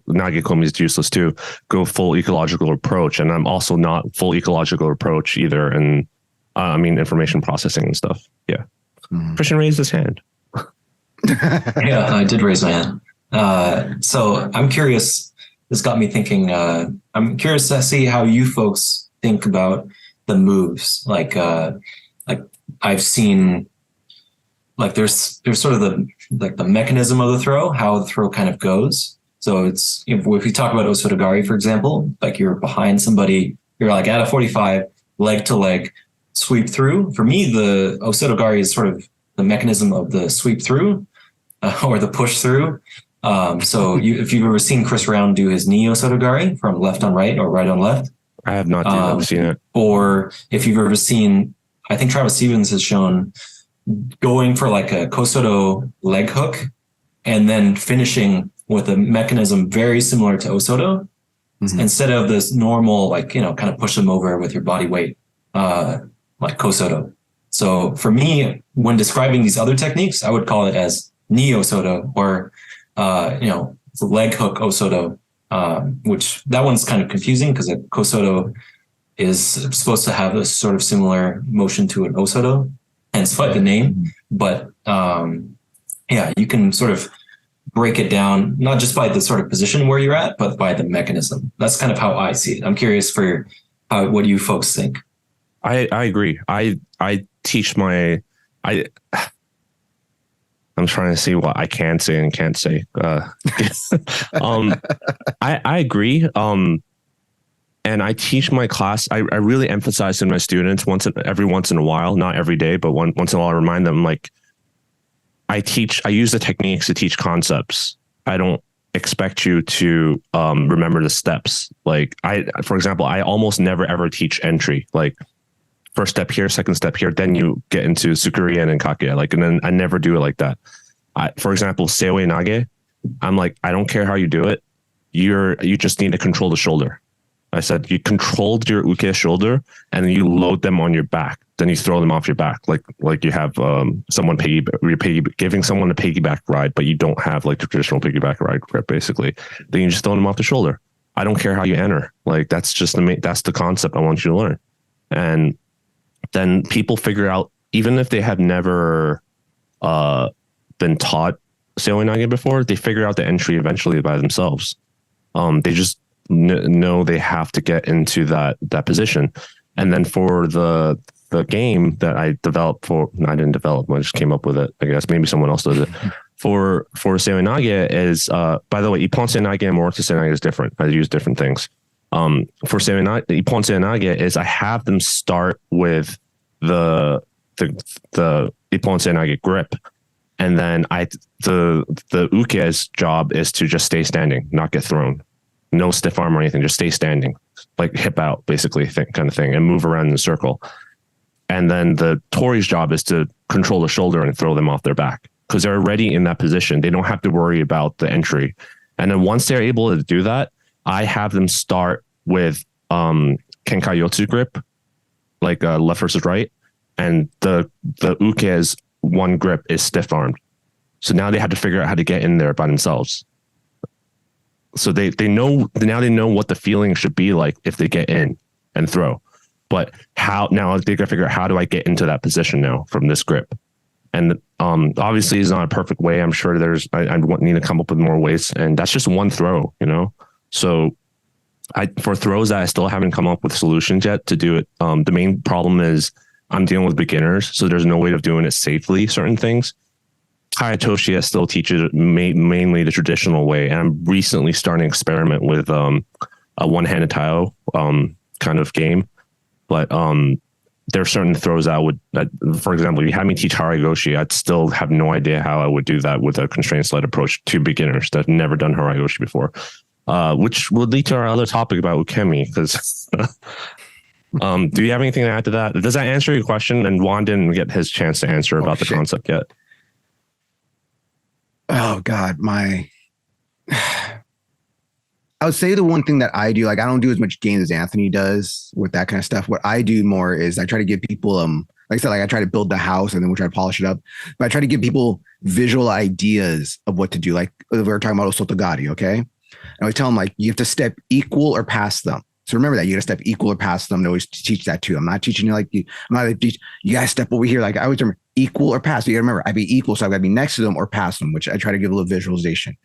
Speaker 2: Nagekomi is useless too. Go full ecological approach. And I'm also not full ecological approach either. And information processing and stuff. Yeah. Kristian raised his hand.
Speaker 3: Yeah, I did raise my hand. So I'm curious. This got me thinking. I'm curious to see how you folks think about the moves. Like I've seen, like there's sort of the mechanism of the throw, how the throw kind of goes. So it's, if we talk about Osotogari, for example, like you're behind somebody, you're like at a 45, leg to leg, sweep through. For me, the Osotogari is sort of the mechanism of the sweep through or the push through. So if you've ever seen Chris Round do his knee Osotogari from left on right or right on left.
Speaker 2: I have not seen it.
Speaker 3: Or if you've ever seen, I think Travis Stevens has shown going for like a Kosoto leg hook and then finishing with a mechanism very similar to Osoto, instead of this normal, like, kind of push them over with your body weight, like Kosoto. So for me, when describing these other techniques, I would call it as knee Osoto or, leg hook Osoto, which that one's kind of confusing because a Kosoto is supposed to have a sort of similar motion to an Osoto, hence the name. But you can sort of break it down, not just by the sort of position where you're at, but by the mechanism. That's kind of how I see it. I'm curious for what you folks think.
Speaker 2: I agree. I teach I'm trying to see what I can say and can't say. I agree. And I teach my class. I really emphasize to my students every once in a while, not every day, but once in a while, I remind them, like, I use the techniques to teach concepts. I don't expect you to remember the steps. Like for example, I almost never ever teach entry. Like first step here, second step here, then you get into Sukurien and Kake. Like, and then I never do it like that. For example, Seoi Nage, I'm like, I don't care how you do it. You just need to control the shoulder. I said, you controlled your uke shoulder and then you load them on your back. Then you throw them off your back. Like you have someone giving someone a piggyback ride, but you don't have like the traditional piggyback ride grip, basically. Then you just throw them off the shoulder. I don't care how you enter. Like that's the concept I want you to learn. And then people figure out, even if they have never been taught Seoi Nage before, they figure out the entry eventually by themselves. They just know they have to get into that position. And then for the game that I developed I didn't develop, I just came up with it. I guess maybe someone else does it. For Seoi Nage is, by the way, Ippon Seoi Nage and Morita Seoi Nage is different. I use different things. For Seoi Nage, Ippon Seoi Nage is I have them start with the Ippon Seoi Nage grip. And then the uke's job is to just stay standing, not get thrown. No stiff arm or anything, just stay standing, like hip out, basically, kind of thing, and move around in a circle. And then the tori's job is to control the shoulder and throw them off their back because they're already in that position. They don't have to worry about the entry. And then once they're able to do that, I have them start with Kenkayotsu grip, like left versus right. And the uke's one grip is stiff armed. So now they have to figure out how to get in there by themselves. So they know what the feeling should be like if they get in and throw. But how now they got to figure out, how do I get into that position now from this grip? And obviously it's not a perfect way. I'm sure I need to come up with more ways, and that's just one throw, So for throws that I still haven't come up with solutions yet to do it. The main problem is I'm dealing with beginners, so there's no way of doing it safely. Certain things. Hayatoshi still teaches mainly the traditional way, and I'm recently starting to experiment with a one-handed Taio kind of game. But there are certain throws for example, if you had me teach Haragoshi, I'd still have no idea how I would do that with a constraint sled approach to beginners that have never done Haragoshi before, which would lead to our other topic about Ukemi. Because do you have anything to add to that? Does that answer your question? And Juan didn't get his chance to answer about the concept yet.
Speaker 1: Oh God, I would say the one thing that I do, like I don't do as much games as Anthony does with that kind of stuff. What I do more is I try to give people, like I said, like I try to build the house and then we try to polish it up. But I try to give people visual ideas of what to do. Like we were talking about Osotogari, okay? And I tell them like, you have to step equal or past them. So remember that you got to step equal or past them. And I always teach that too. I'm not teaching you like I'm not like, you got to step over here. Like I always remember equal or past. You got to remember I be equal. So I got to be next to them or past them, which I try to give a little visualization.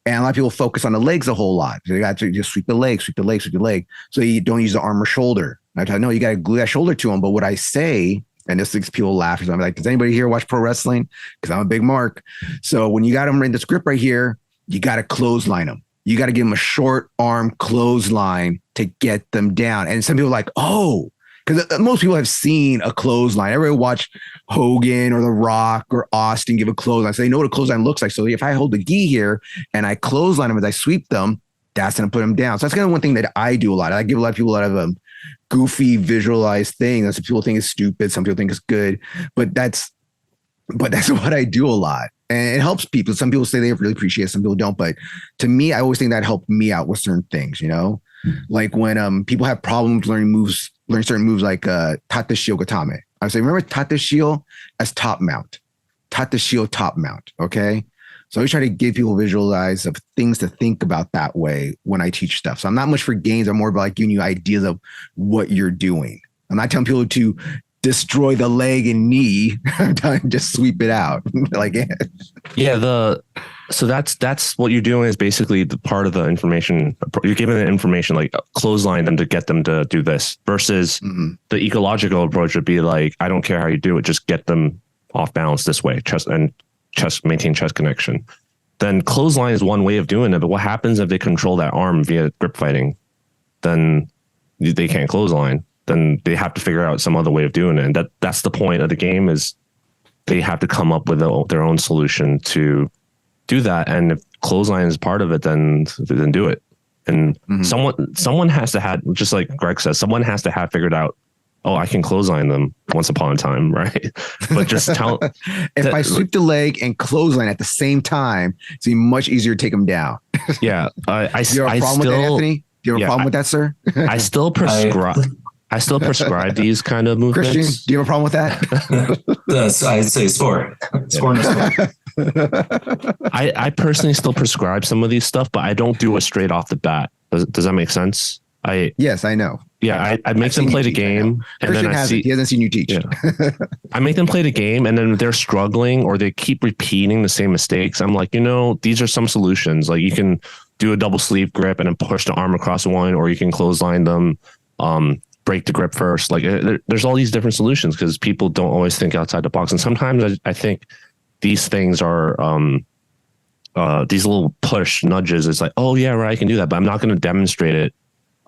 Speaker 1: And a lot of people focus on the legs a whole lot. So you got to just sweep the leg, sweep the leg, sweep the leg. So you don't use the arm or shoulder. And I tell you, no, you got to glue that shoulder to them. But what I say, and this makes people laugh, is I'm like, does anybody here watch pro wrestling? Because I'm a big mark. So when you got them in this grip right here, you got to clothesline them. You got to give them a short arm clothesline to get them down. And some people are like, oh, because most people have seen a clothesline. Everybody watch Hogan or The Rock or Austin give a clothesline. So they know what a clothesline looks like. So if I hold the gi here and I clothesline them as I sweep them, that's going to put them down. So that's kind of one thing that I do a lot. I give a lot of people a lot of goofy visualized things. Some people think is stupid. Some people think it's good, but that's what I do a lot. And it helps people. Some people say they really appreciate it. Some people don't. But to me, I always think that helped me out with certain things, you know, like when people have problems learning certain moves like Tatashio Gatame. I say, remember Tatashio as top mount, Tatashio top mount. Okay. So I always try to give people visualize of things to think about that way when I teach stuff. So I'm not much for games. I'm more about like giving you ideas of what you're doing. I'm not telling people to destroy the leg and knee. I'm telling just sweep it out. Like,
Speaker 2: yeah. So that's what you're doing is basically the part of the information. You're giving the information like clothesline them to get them to do this versus the ecological approach would be like, I don't care how you do it. Just get them off balance this way. Maintain chest connection. Then clothesline is one way of doing it. But what happens if they control that arm via grip fighting? Then they can't clothesline. Then they have to figure out some other way of doing it. And that's the point of the game is they have to come up with their own solution to do that. And if clothesline is part of it, then do it. And someone has to have, just like Greg says, someone has to have figured out, oh, I can clothesline them once upon a time, right? But just tell.
Speaker 1: If I sweep the leg and clothesline at the same time, it's be much easier to take them down.
Speaker 2: Yeah.
Speaker 1: Do you have a problem with that, Anthony? Do you have a problem with that, sir?
Speaker 2: I still prescribe these kind of movements.
Speaker 1: Kristian, do you have a problem with that?
Speaker 3: I'd say score and score.
Speaker 2: I personally still prescribe some of these stuff, but I don't do it straight off the bat. Does that make sense?
Speaker 1: Yes, I know.
Speaker 2: Yeah, I make them play the game, and then
Speaker 1: he hasn't seen you teach.
Speaker 2: Yeah. I make them play the game, and then they're struggling or they keep repeating the same mistakes. I'm like, these are some solutions. Like you can do a double sleeve grip and then push the arm across one, or you can clothesline them, break the grip first. Like there's all these different solutions because people don't always think outside the box, and sometimes I think these things are these little push nudges. It's like, oh yeah, right, I can do that, but I'm not going to demonstrate it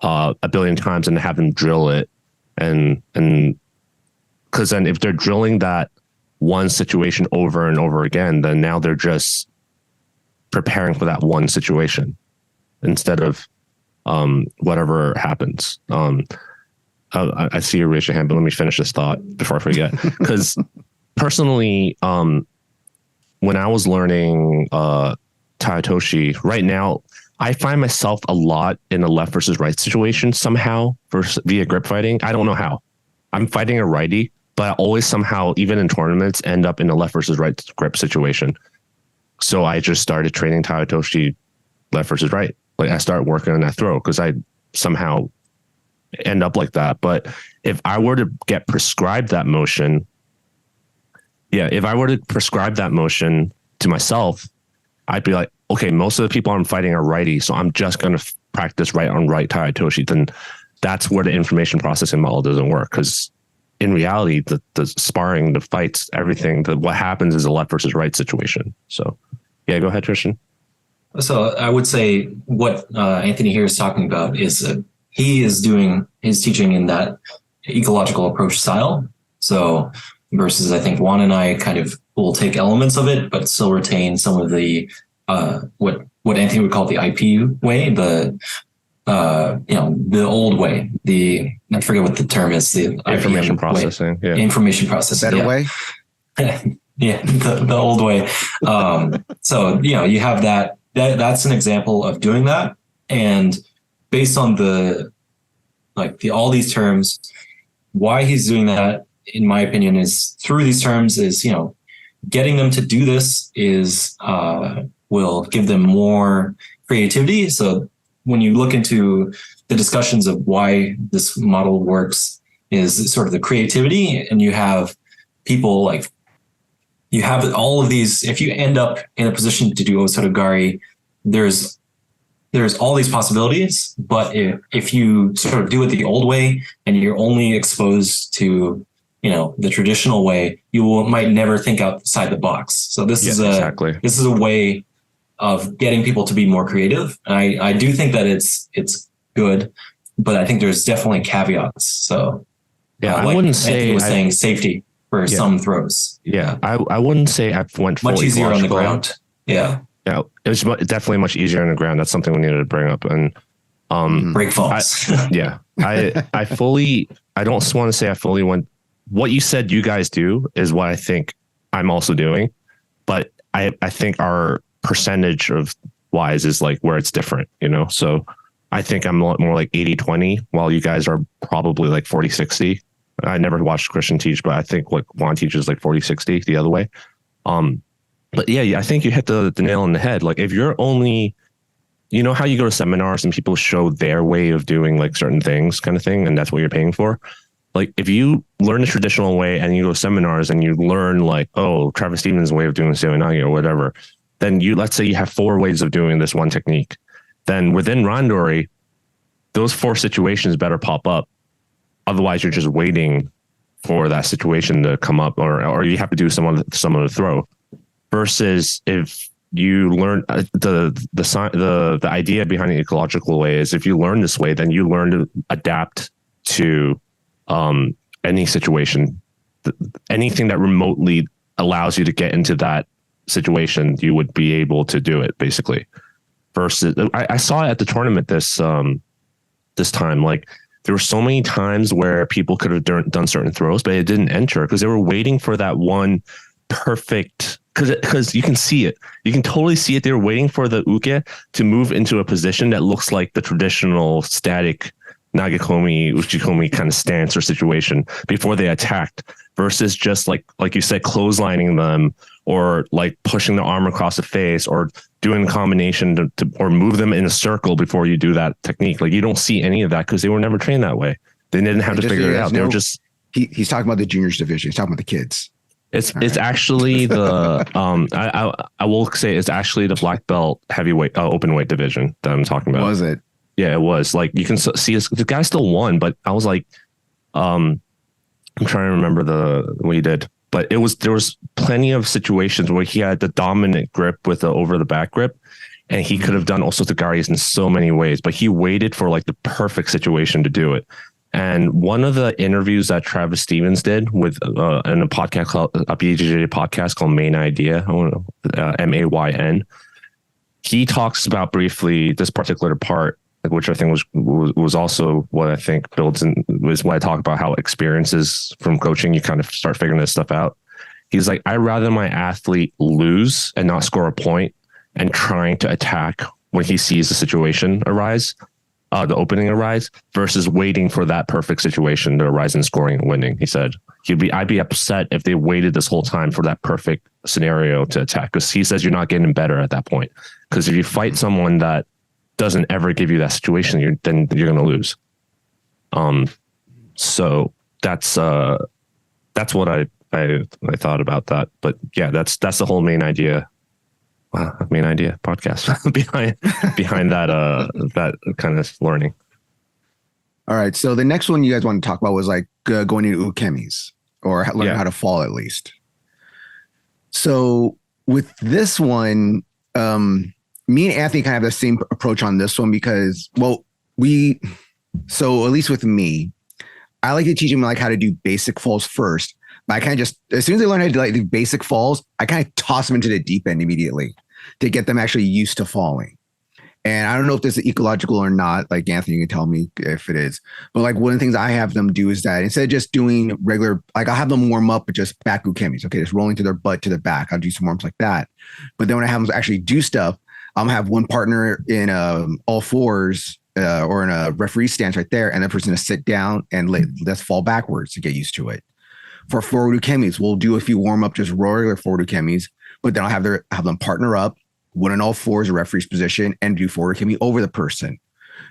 Speaker 2: a billion times and have them drill it. And because then if they're drilling that one situation over and over again, then now they're just preparing for that one situation instead of whatever happens. I see you raise your hand, but let me finish this thought before I forget. Because personally, when I was learning Taitoshi, right now, I find myself a lot in a left versus right situation somehow via grip fighting. I don't know how. I'm fighting a righty, but I always somehow, even in tournaments, end up in a left versus right grip situation. So I just started training Taitoshi left versus right. Like I start working on that throw because I somehow end up like that. But if I were to get prescribed that motion, if I were to prescribe that motion to myself, I'd be like, okay, most of the people I'm fighting are righty, so I'm just going to practice right on right Taitoshi. Then that's where the information processing model doesn't work because in reality, the sparring, the fights, everything, what happens is a left versus right situation. So yeah, go ahead, Kristian.
Speaker 3: So I would say what Anthony here is talking about is he is doing his teaching in that ecological approach style. So versus I think Juan and I kind of will take elements of it, but still retain some of the what Anthony would call the IP way, the old way. I forget what the term is. The
Speaker 2: information processing.
Speaker 3: Yeah. Information processing.
Speaker 1: Better way.
Speaker 3: Yeah, the old way. So you have that. That's an example of doing that, and based on all these terms, why he's doing that, in my opinion, is through these terms is getting them to do this is will give them more creativity. So when you look into the discussions of why this model works is sort of the creativity, and you have people like, you have all of these, if you end up in a position to do Osotogari, there's all these possibilities, but if you sort of do it the old way and you're only exposed to, the traditional way, might never think outside the box. So this is a way of getting people to be more creative. And I do think that it's good, but I think there's definitely caveats. So
Speaker 2: yeah, I wouldn't say
Speaker 3: saying safety for some throws.
Speaker 2: Yeah, I wouldn't say I went
Speaker 3: much easier on the ground. Yeah.
Speaker 2: Yeah, it was definitely much easier on the ground. That's something we needed to bring up. And
Speaker 3: break falls.
Speaker 2: I fully, I don't want to say I fully went. What you said you guys do is what I think I'm also doing, but I think our percentage of wise is like where it's different, So I think I'm a lot more like 80-20, while you guys are probably like 40-60. I never watched Kristian teach, but I think what Juan teaches like 40-60 the other way. But yeah, I think you hit the nail on the head. Like if you're only, how you go to seminars and people show their way of doing like certain things kind of thing, and that's what you're paying for. Like if you learn the traditional way and you go to seminars and you learn like, oh, Travis Stevens' way of doing Seoinage or whatever, then let's say you have 4 ways of doing this one technique. Then within Randori, those 4 situations better pop up. Otherwise, you're just waiting for that situation to come up, or you have to do some of the throw. Versus if you learn the idea behind the ecological way is if you learn this way, then you learn to adapt to any situation, anything that remotely allows you to get into that situation, you would be able to do it basically. Versus, I saw it at the tournament this time. Like there were so many times where people could have done certain throws, but it didn't enter because they were waiting for that one perfect. Because you can see it. You can totally see it. They were waiting for the uke to move into a position that looks like the traditional static Nagekomi, Uchikomi kind of stance or situation before they attacked, versus just like you said, clotheslining them or like pushing the arm across the face or doing a combination or move them in a circle before you do that technique. Like you don't see any of that because they were never trained that way. They didn't have to figure it out. They were just...
Speaker 1: He's talking about the juniors division. He's talking about the kids.
Speaker 2: It's actually the I will say it's actually the black belt heavyweight open weight division that I'm talking about.
Speaker 1: Was it?
Speaker 2: Yeah, it was. Like you can see the guy still won, but I was like, I'm trying to remember what he did, but there was plenty of situations where he had the dominant grip with the over the back grip, and he could have done all sorts of garis in so many ways, but he waited for like the perfect situation to do it. And one of the interviews that Travis Stevens did with in a podcast called a BJJ podcast called Main Idea, MAYN, he talks about briefly this particular part, which I think was also what I think builds in, was what I talk about how experiences from coaching, you kind of start figuring this stuff out. He's like, I'd rather my athlete lose and not score a point and trying to attack when he sees the situation arise. The opening arise versus waiting for that perfect situation to arise and scoring and winning. He said I'd be upset if they waited this whole time for that perfect scenario to attack, because he says you're not getting better at that point. Because if you fight someone that doesn't ever give you that situation, then you're going to lose. So that's what I thought about that. But yeah, that's the whole main idea. Wow, main idea podcast behind that kind of learning.
Speaker 1: All right, so the next one you guys want to talk about was like going into ukemis or learning how to fall at least. So with this one, me and Anthony kind of have the same approach on this one because, so at least with me, I like to teach them like how to do basic falls first. But I kind of just, as soon as they learn how to do like the basic falls, I kind of toss them into the deep end immediately to get them actually used to falling. And I don't know if this is ecological or not. Like Anthony, you can tell me if it is. But like one of the things I have them do is that instead of just doing regular, like I'll have them warm up with just back ukemis. Okay, just rolling to their butt to the back. I'll do some warm-ups like that. But then when I have them actually do stuff, I'm gonna have one partner in all fours or in a referee stance right there, and the person to sit down and let's fall backwards to get used to it. For forward ukemis, we'll do a few warm up, just regular forward ukemis, but then I'll have them partner up one on all fours, a referee's position, and do forward Ukemi over the person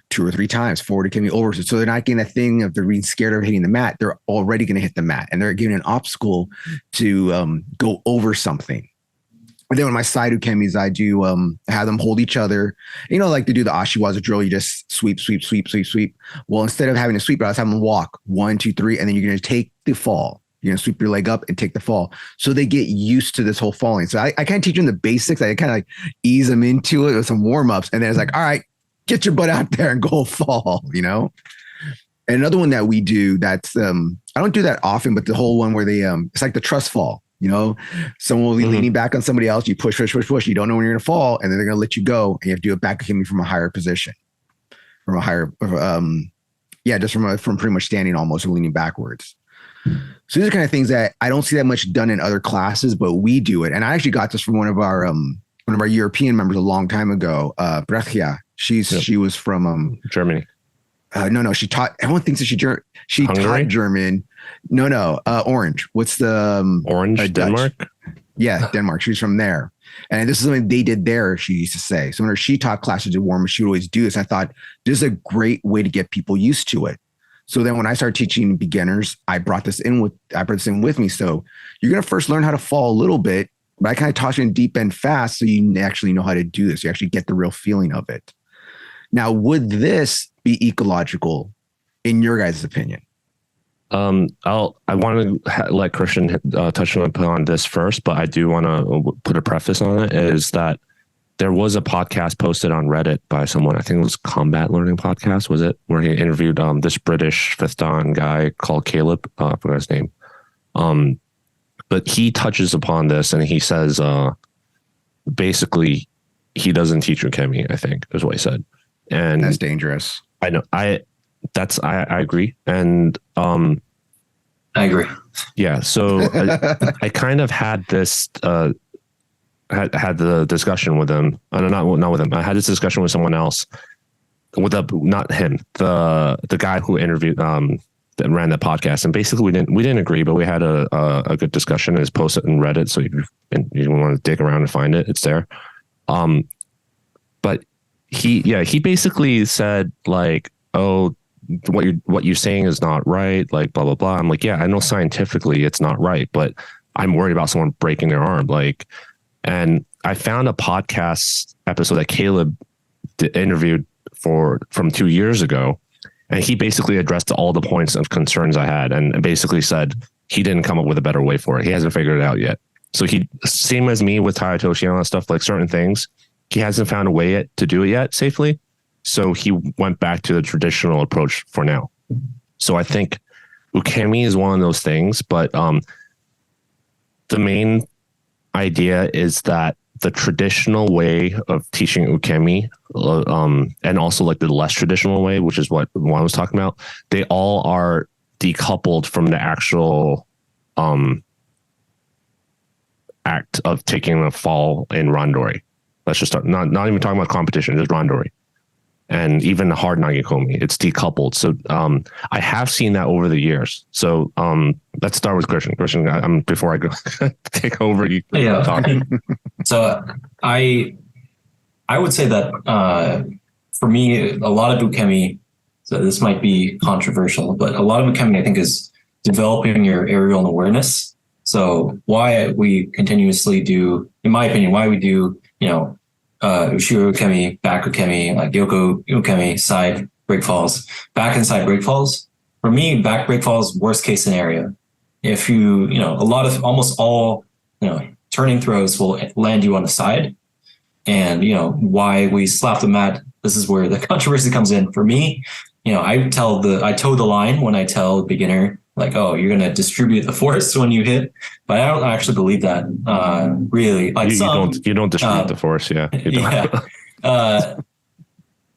Speaker 1: 2 or 3 times, forward Ukemi over. So they're not getting a thing of they're being scared of hitting the mat. They're already going to hit the mat, and they're getting an obstacle to go over something. And then with my side Ukemis, I do have them hold each other. You know, like to do the Ashiwaza drill, you just sweep, sweep, sweep, sweep, sweep. Well, instead of having to sweep, I was having them walk 1, 2, 3, and then you're going to take the fall. You're going to sweep your leg up and take the fall. So they get used to this whole falling. So I kind of teach them the basics. I kind of like ease them into it with some warm-ups. And then it's like, all right, get your butt out there and go fall, you know? And another one that we do that's, I don't do that often, but the whole one where they, it's like the trust fall. You know, someone will be leaning back on somebody else. You push, push, push, push. You don't know when you're going to fall, and then they're going to let you go, and you have to do it back Ukemi from a higher position, from a higher, just from pretty much standing almost or leaning backwards. So these are kind of things that I don't see that much done in other classes, but we do it. And I actually got this from one of our European members a long time ago, Brachia. She was from
Speaker 2: Germany.
Speaker 1: No, she taught. Everyone thinks that she taught German. No, Orange. What's the
Speaker 2: Orange? Denmark.
Speaker 1: Yeah, Denmark. She's from there, and this is something they did there. She used to say. So when she taught classes to warm, she would always do this. I thought this is a great way to get people used to it. So then when I started teaching beginners, I brought this in with me. So you're gonna first learn how to fall a little bit, but I kind of taught you in deep end fast, so you actually know how to do this. You actually get the real feeling of it. Now, would this be ecological, in your guys' opinion?
Speaker 2: I want to let Kristian touch upon this first, but I do want to put a preface on it, is that there was a podcast posted on Reddit by someone, I think it was Combat Learning Podcast, was it? Where he interviewed this British 5th Dan guy called Caleb, I forgot his name. But he touches upon this and he says, basically, he doesn't teach Ukemi, I think, is what he said. And
Speaker 1: that's dangerous.
Speaker 2: I know. I agree. And
Speaker 3: I agree.
Speaker 2: Yeah. So I kind of had this had the discussion with him. Not with him. I had this discussion with someone else. Not him. The guy who interviewed that ran the podcast. And basically we didn't agree, but we had a good discussion. It's posted in Reddit, so you want to dig around and find it. It's there. But he basically said like, oh, what you're saying is not right, like blah blah blah. I'm like, yeah, I know scientifically it's not right, but I'm worried about someone breaking their arm. Like, and I found a podcast episode that Caleb interviewed from 2 years ago, and he basically addressed all the points of concerns I had, and basically said he didn't come up with a better way for it. He hasn't figured it out yet. So same as me with Hayatoshi and all that stuff, like certain things, he hasn't found a way to do it yet safely. So he went back to the traditional approach for now. So I think Ukemi is one of those things, but the main idea is that the traditional way of teaching Ukemi, and also like the less traditional way, which is what Juan was talking about, they all are decoupled from the actual act of taking a fall in randori. Let's just start, not even talking about competition, just randori. And even the hard Nagekomi, it's decoupled. So I have seen that over the years. So let's start with Kristian. Kristian, before I go take over, you talk.
Speaker 3: So I would say that for me, a lot of Ukemi, so this might be controversial, but a lot of Ukemi, I think, is developing your aerial awareness. So why we continuously do, in my opinion, Ushiro Ukemi, back Ukemi, like Yoko Ukemi, side break falls, back and side break falls. For me, back break falls, worst case scenario. If almost all, turning throws will land you on the side. And, why we slap the mat, this is where the controversy comes in. For me, I toe the line when I tell the beginner, like, oh, you're going to distribute the force when you hit. But I don't actually believe that, really. Like
Speaker 2: you don't distribute the force, yeah.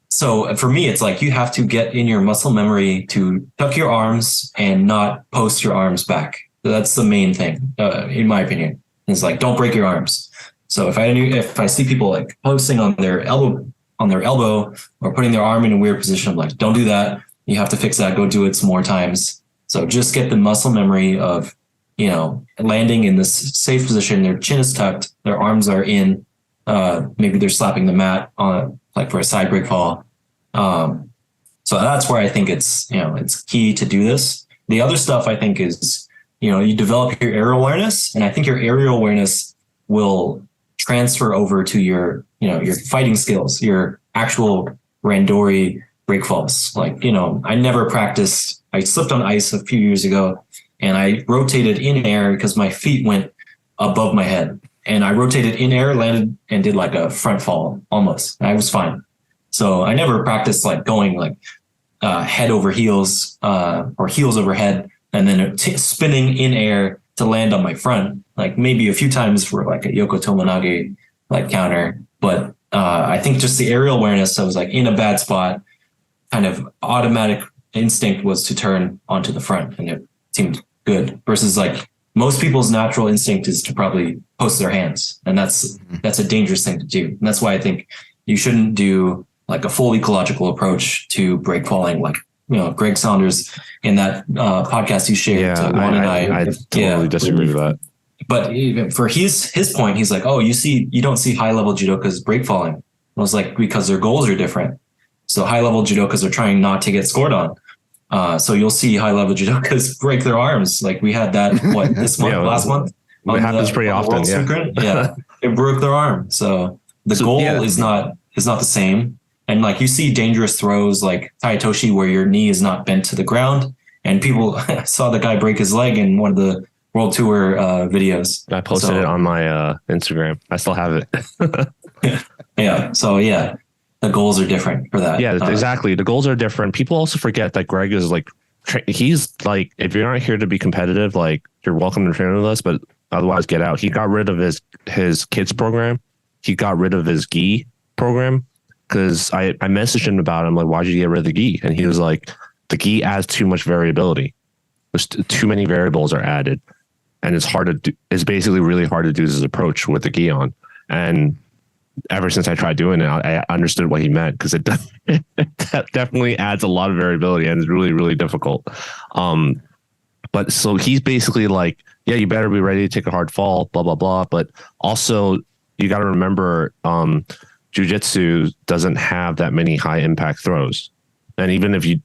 Speaker 3: So for me, it's like you have to get in your muscle memory to tuck your arms and not post your arms back. That's the main thing, in my opinion. It's like, don't break your arms. So if I see people like posting on their elbow or putting their arm in a weird position, I'm like, don't do that. You have to fix that. Go do it some more times. So just get the muscle memory of, landing in this safe position. Their chin is tucked, their arms are in, Maybe they're slapping the mat on like for a side break fall. So that's where I think it's key to do this. The other stuff I think is, you develop your aerial awareness, and I think your aerial awareness will transfer over to your fighting skills, your actual randori break falls. Like, I never practiced. I slipped on ice a few years ago and I rotated in air because my feet went above my head, and I rotated in air, landed and did like a front fall almost. I was fine. So I never practiced like going like head over heels or heels over head and then spinning in air to land on my front, like maybe a few times for like a Yoko Tomonage like counter. But I think just the aerial awareness, I was like in a bad spot, kind of automatic instinct was to turn onto the front, and it seemed good versus like most people's natural instinct is to probably post their hands. And that's a dangerous thing to do. And that's why I think you shouldn't do like a full ecological approach to break falling. Like, Greg Saunders in that podcast you shared to Juan and
Speaker 2: I totally disagree with that.
Speaker 3: But even for his point, he's like, oh, you don't see high level judokas break falling. I was like, because their goals are different. So high level judokas are trying not to get scored on. So you'll see high level judokas break their arms. Like we had that this month, last month.
Speaker 2: It happens pretty often.
Speaker 3: Yeah, it broke their arm. So the goal is not the same. And like you see dangerous throws like Taitoshi where your knee is not bent to the ground. And people saw the guy break his leg in one of the World Tour videos.
Speaker 2: I posted it on my Instagram. I still have it.
Speaker 3: Yeah. So yeah, the goals are different for that.
Speaker 2: Yeah, exactly. The goals are different. People also forget that Greg is like, he's like, if you're not here to be competitive, like you're welcome to train with us, but otherwise get out. He got rid of his kids program. He got rid of his gi program because I messaged him about it. I'm like, why'd you get rid of the gi? And he was like, the gi adds too much variability. There's too many variables are added. And it's hard to do. It's basically really hard to do this approach with the gi on. And ever since I tried doing it, I understood what he meant because it definitely adds a lot of variability and it's really, really difficult. But so he's basically like, yeah, you better be ready to take a hard fall, blah, blah, blah. But also you got to remember, jiu-jitsu doesn't have that many high impact throws. And even if you're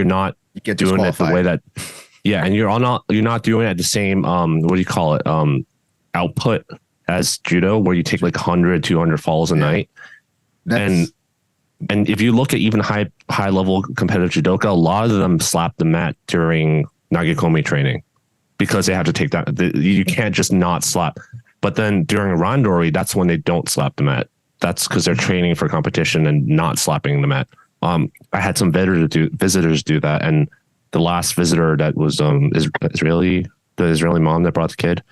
Speaker 2: not doing it the way that, and you're not doing it at the same, what do you call it? Output as judo, where you take like 100, 200 falls a night. And if you look at even high level competitive judoka, a lot of them slap the mat during Nagekomi training because they have to take that. You can't just not slap. But then during randori, that's when they don't slap the mat. That's because they're training for competition and not slapping the mat. I had some visitors do that, and the last visitor that was Israeli mom that brought the kid.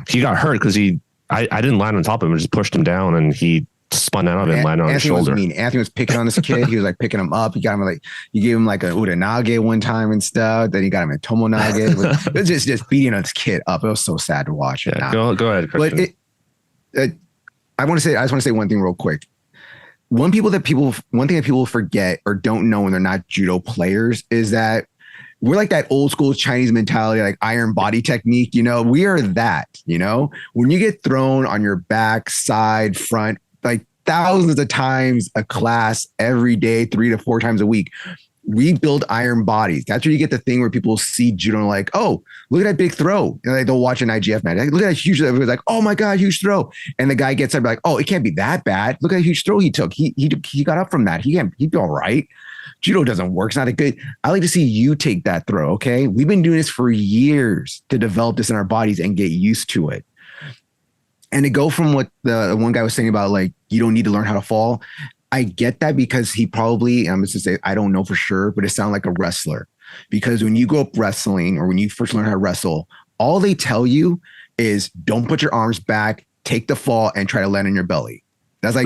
Speaker 2: He got hurt because I didn't land on top of him. I just pushed him down, and he spun out of it and landed on his shoulder.
Speaker 1: Anthony was picking on this kid. He was like picking him up. You gave him like a uranage one time and stuff. Then you got him in tomonage. It was just beating this kid up. It was so sad to watch.
Speaker 2: Yeah, go ahead, Kristian.
Speaker 1: But I just want to say one thing real quick. One thing that people forget or don't know when they're not judo players is that we're like that old school Chinese mentality, like iron body technique. We are that, when you get thrown on your back, side, front, like thousands of times a class every day, 3 to 4 times a week, we build iron bodies. That's where you get the thing where people see judo and like, oh, look at that big throw. And they'll watch an IGF match. Like, look at that huge. Everybody's like, oh my God, huge throw. And the guy gets up like, oh, it can't be that bad. Look at that huge throw he took. He got up from that. He'd be all right. Judo doesn't work. It's not a good. I like to see you take that throw. Okay. We've been doing this for years to develop this in our bodies and get used to it. And to go from what the one guy was saying about like, you don't need to learn how to fall. I get that because he probably, I'm just to say, I don't know for sure, but it sounded like a wrestler. Because when you go up wrestling or when you first learn how to wrestle, all they tell you is don't put your arms back, take the fall and try to land on your belly. That's like,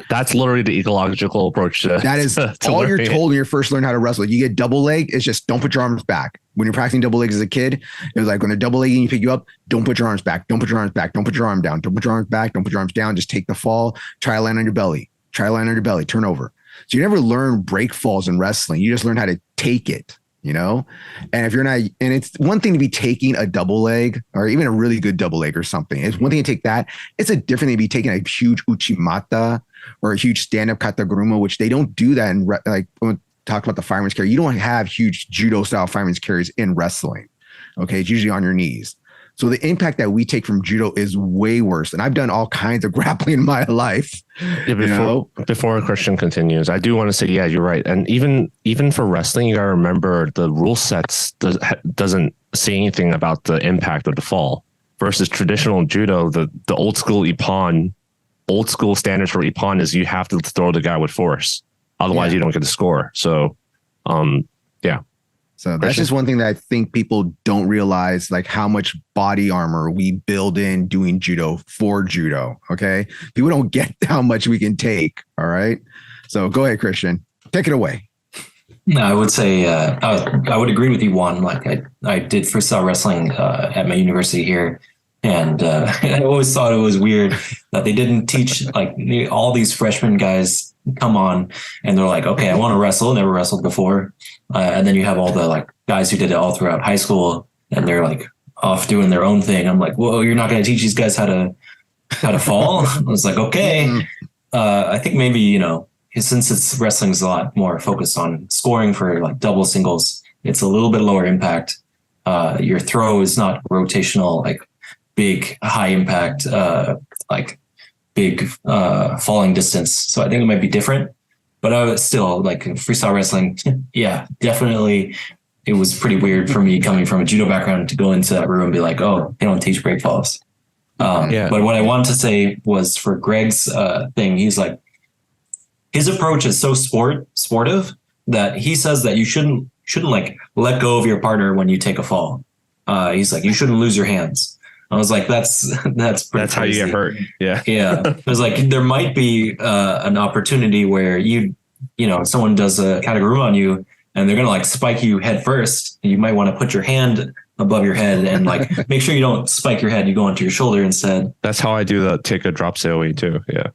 Speaker 2: that's literally the ecological approach.
Speaker 1: That is all you're told when you first learn how to wrestle. You get double leg. It's just don't put your arms back. When you're practicing double legs as a kid, it was like when they're double legging, you pick you up, don't put your arms back. Don't put your arms back. Don't put your arm down. Don't put your arms back. Don't put your arms down. Just take the fall. Try to land on your belly. Try to land on your belly. Turn over. So you never learn break falls in wrestling. You just learn how to take it. you know? And if you're not, and it's one thing to be taking a double leg or even a really good double leg or something. It's one thing to take that. It's a different thing to be taking a huge uchimata or a huge stand-up kataguruma, which they don't do that in like when we talk about the fireman's carry. You don't have huge judo style fireman's carries in wrestling. Okay. It's usually on your knees. So the impact that we take from judo is way worse. And I've done all kinds of grappling in my life.
Speaker 2: Yeah, before Kristian continues, I do want to say, yeah, you're right. And even for wrestling, you got to remember the rule sets doesn't say anything about the impact of the fall versus traditional judo. The old school standards for ippon is you have to throw the guy with force. Otherwise you don't get the score. So, yeah.
Speaker 1: So that's just one thing that I think people don't realize, like how much body armor we build in doing judo for judo. Okay. People don't get how much we can take. All right. So go ahead, Kristian, take it away.
Speaker 3: No, I would say, I would agree with you, Juan. Like I did freestyle wrestling at my university here. And I always thought it was weird that they didn't teach, like all these freshman guys come on and they're like, okay, I want to wrestle. Never wrestled before. And then you have all the like guys who did it all throughout high school and they're like off doing their own thing. I'm like, whoa, you're not going to teach these guys how to fall? I was like, okay. I think maybe, you know, since wrestling is a lot more focused on scoring for like double singles, it's a little bit lower impact. Your throw is not rotational, like big high impact, like big falling distance. So I think it might be different, but I was still like freestyle wrestling. Yeah, definitely. It was pretty weird for me coming from a judo background to go into that room and be like, oh, they don't teach break falls. But what I wanted to say was for Greg's thing, he's like, his approach is so sportive that he says that you shouldn't like let go of your partner when you take a fall. He's like, you shouldn't lose your hands. I was like, that's
Speaker 2: how you get hurt. Yeah.
Speaker 3: Yeah. It was like, there might be an opportunity where you know, someone does a kataguruma on you and they're going to like spike you head first. You might want to put your hand above your head and like, make sure you don't spike your head. You go onto your shoulder instead.
Speaker 2: That's how I do the take a drop sailway too. Yeah.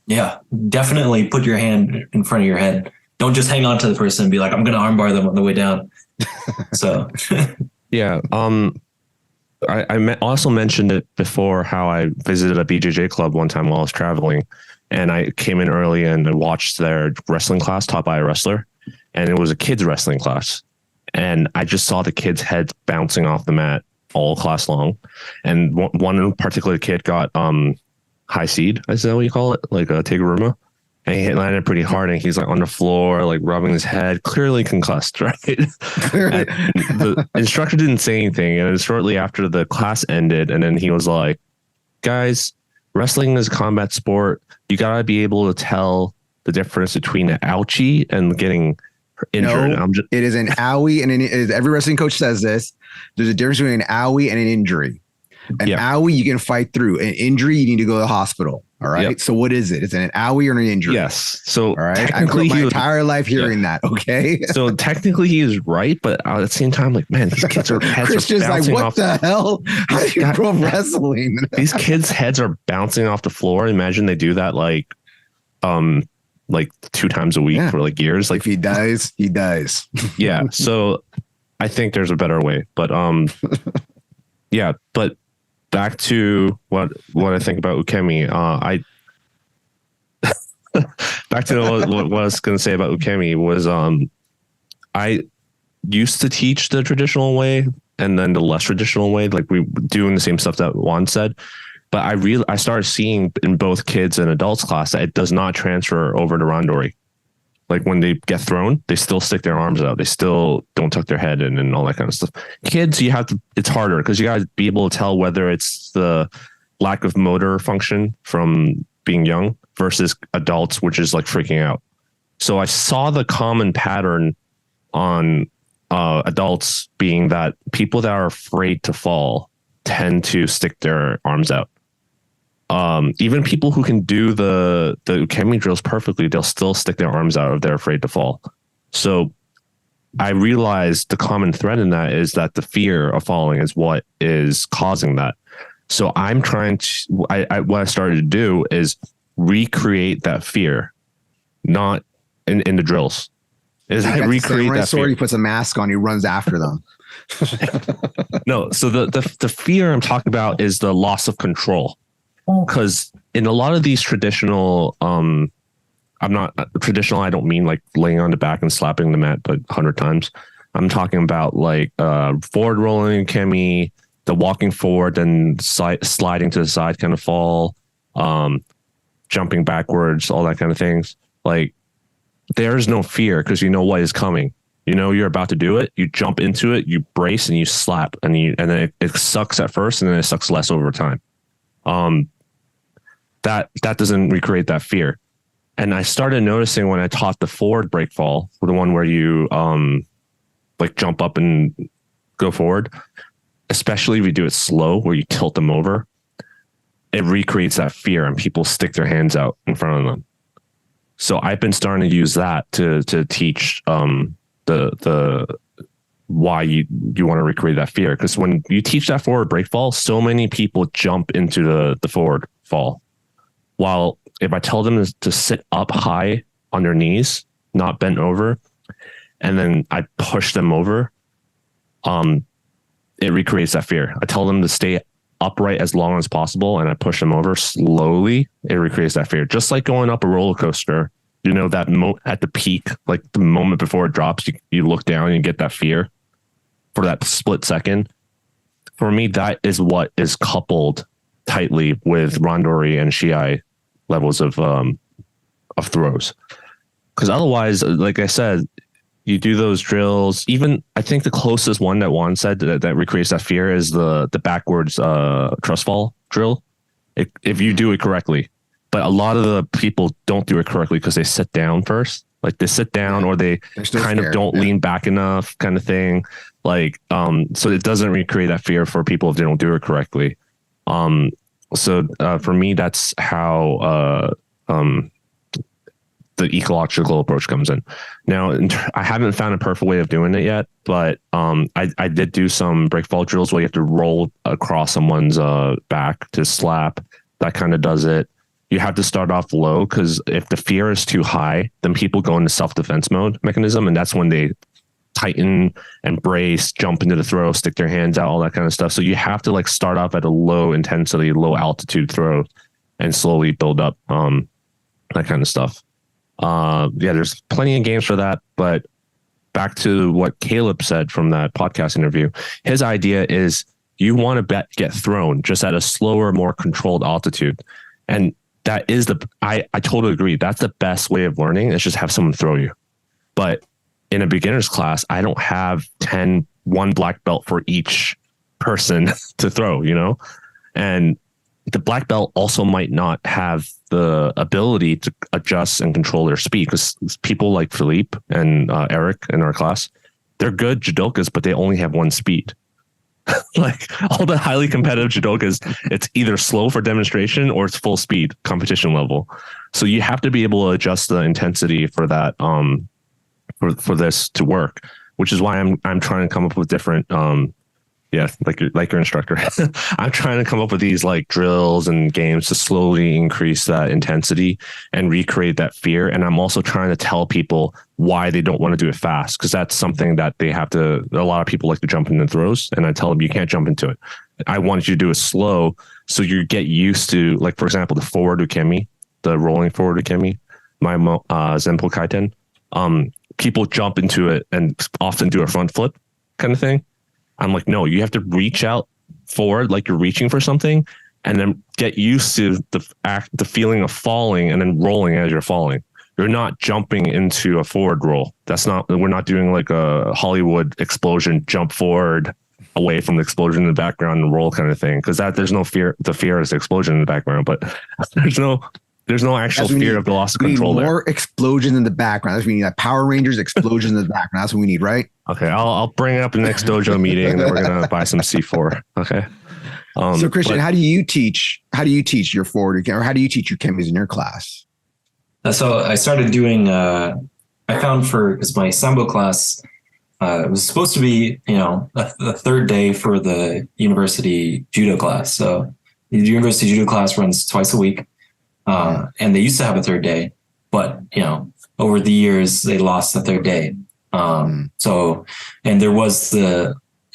Speaker 3: Yeah. Definitely put your hand in front of your head. Don't just hang on to the person and be like, I'm going to armbar them on the way down. So
Speaker 2: yeah. I also mentioned it before how I visited a BJJ club one time while I was traveling, and I came in early and I watched their wrestling class taught by a wrestler, and it was a kids wrestling class, and I just saw the kids' heads bouncing off the mat all class long, and one particular kid got high seed, is that what you call it, like a teguruma, and he landed pretty hard, and he's like on the floor, like rubbing his head, clearly concussed, right? The instructor didn't say anything, and then shortly after the class ended, and then he was like, guys, wrestling is a combat sport. You gotta be able to tell the difference between an ouchie and getting injured.
Speaker 1: No, it is an owie, and every wrestling coach says this. There's a difference between an owie and an injury. An owie you can fight through. An injury you need to go to the hospital. All right. Yep. So what is it? Is it an owie or an injury?
Speaker 2: Yes. So
Speaker 1: all right. I grew up my entire life hearing that. Okay.
Speaker 2: So technically he is right, but at the same time, like, man, these kids are heads
Speaker 1: Kristian's
Speaker 2: are bouncing
Speaker 1: like, what
Speaker 2: off
Speaker 1: the hell? How do you grow wrestling?
Speaker 2: These kids' heads are bouncing off the floor. Imagine they do that like 2 times a week for like years. Like
Speaker 1: if he dies, he dies.
Speaker 2: Yeah. So I think there's a better way, but yeah, but back to what I think about Ukemi. Back to what I was going to say about Ukemi was I used to teach the traditional way and then the less traditional way, like we doing the same stuff that Juan said. But I started seeing in both kids and adults class that it does not transfer over to randori. Like when they get thrown, they still stick their arms out. They still don't tuck their head in and all that kind of stuff. Kids, it's harder because you got to be able to tell whether it's the lack of motor function from being young versus adults, which is like freaking out. So I saw the common pattern on adults being that people that are afraid to fall tend to stick their arms out. Even people who can do the Ukemi drills perfectly, they'll still stick their arms out if they're afraid to fall. So I realized the common thread in that is that the fear of falling is what is causing that. So I'm trying to, what I started to do is recreate that fear, not in the drills. Is
Speaker 1: He
Speaker 2: I
Speaker 1: got the
Speaker 2: recreate
Speaker 1: samurai
Speaker 2: that
Speaker 1: sword.
Speaker 2: fear.
Speaker 1: He puts a mask on. He runs after them.
Speaker 2: No, so the fear I'm talking about is the loss of control. Because in a lot of these traditional, I'm not traditional. I don't mean like laying on the back and slapping the mat like 100 times. I'm talking about like forward rolling Ukemi, the walking forward and sliding to the side kind of fall, jumping backwards, all that kind of things. Like there's no fear because you know what is coming. You know you're about to do it. You jump into it, you brace, and you slap, and then it sucks at first, and then it sucks less over time. That doesn't recreate that fear. And I started noticing when I taught the forward break fall, the one where you like jump up and go forward, especially if you do it slow, where you tilt them over, it recreates that fear, and people stick their hands out in front of them. So I've been starting to use that to teach the why you want to recreate that fear. Because when you teach that forward break fall, so many people jump into the forward fall. While if I tell them to sit up high on their knees, not bent over, and then I push them over, it recreates that fear. I tell them to stay upright as long as possible, and I push them over slowly. It recreates that fear. Just like going up a roller coaster, you know, that at the peak, like the moment before it drops, you look down and you get that fear for that split second. For me, that is what is coupled tightly with Randori and Shiai levels of throws. Because otherwise, like I said, you do those drills. Even I think the closest one that Juan said that recreates that fear is the backwards trust fall drill. If you do it correctly. But a lot of the people don't do it correctly because they sit down first. Like they sit down or they kind of don't lean back enough kind of thing. Like, so it doesn't recreate that fear for people if they don't do it correctly. So for me, that's how the ecological approach comes in. Now, I haven't found a perfect way of doing it yet, but I did do some break fall drills where you have to roll across someone's back to slap. That kind of does it. You have to start off low because if the fear is too high, then people go into self-defense mode mechanism, and that's when they tighten and brace, jump into the throw, stick their hands out, all that kind of stuff. So you have to like start off at a low intensity, low altitude throw and slowly build up that kind of stuff. Yeah, there's plenty of games for that. But back to what Caleb said from that podcast interview, his idea is you want to get thrown just at a slower, more controlled altitude. And that is I totally agree. That's the best way of learning is just have someone throw you. But in a beginner's class, I don't have one black belt for each person to throw, you know? And the black belt also might not have the ability to adjust and control their speed because people like Philippe and Eric in our class, they're good judokas, but they only have one speed. Like all the highly competitive judokas, it's either slow for demonstration or it's full speed competition level. So you have to be able to adjust the intensity for that, for this to work, which is why I'm trying to come up with different, like your instructor. I'm trying to come up with these like drills and games to slowly increase that intensity and recreate that fear. And I'm also trying to tell people why they don't want to do it fast, because that's something that they have to. A lot of people like to jump into throws, and I tell them you can't jump into it. I want you to do it slow so you get used to, like, for example, the forward Ukemi, the rolling forward Ukemi, my Zenpo Kaiten. People jump into it and often do a front flip kind of thing. I'm like, no, you have to reach out forward like you're reaching for something, and then get used to the feeling of falling and then rolling as you're falling. You're not jumping into a forward roll. We're not doing like a Hollywood explosion, jump forward away from the explosion in the background and roll kind of thing. Because there's no fear. The fear is the explosion in the background, but there's no actual fear of the loss of control there.
Speaker 1: More explosions in the background. That's what we need. That Power Rangers explosions in the background. That's what we need, right?
Speaker 2: Okay, I'll bring it up in the next dojo meeting, and then we're gonna buy some C4. Okay.
Speaker 1: So Kristian, how do you teach your forward, or how do you teach your chemis in your class?
Speaker 3: So I started doing. I found because my Sambo class it was supposed to be, the third day for the university judo class. So the university judo class runs twice a week. And they used to have a third day, but over the years, they lost the third day. So, and there was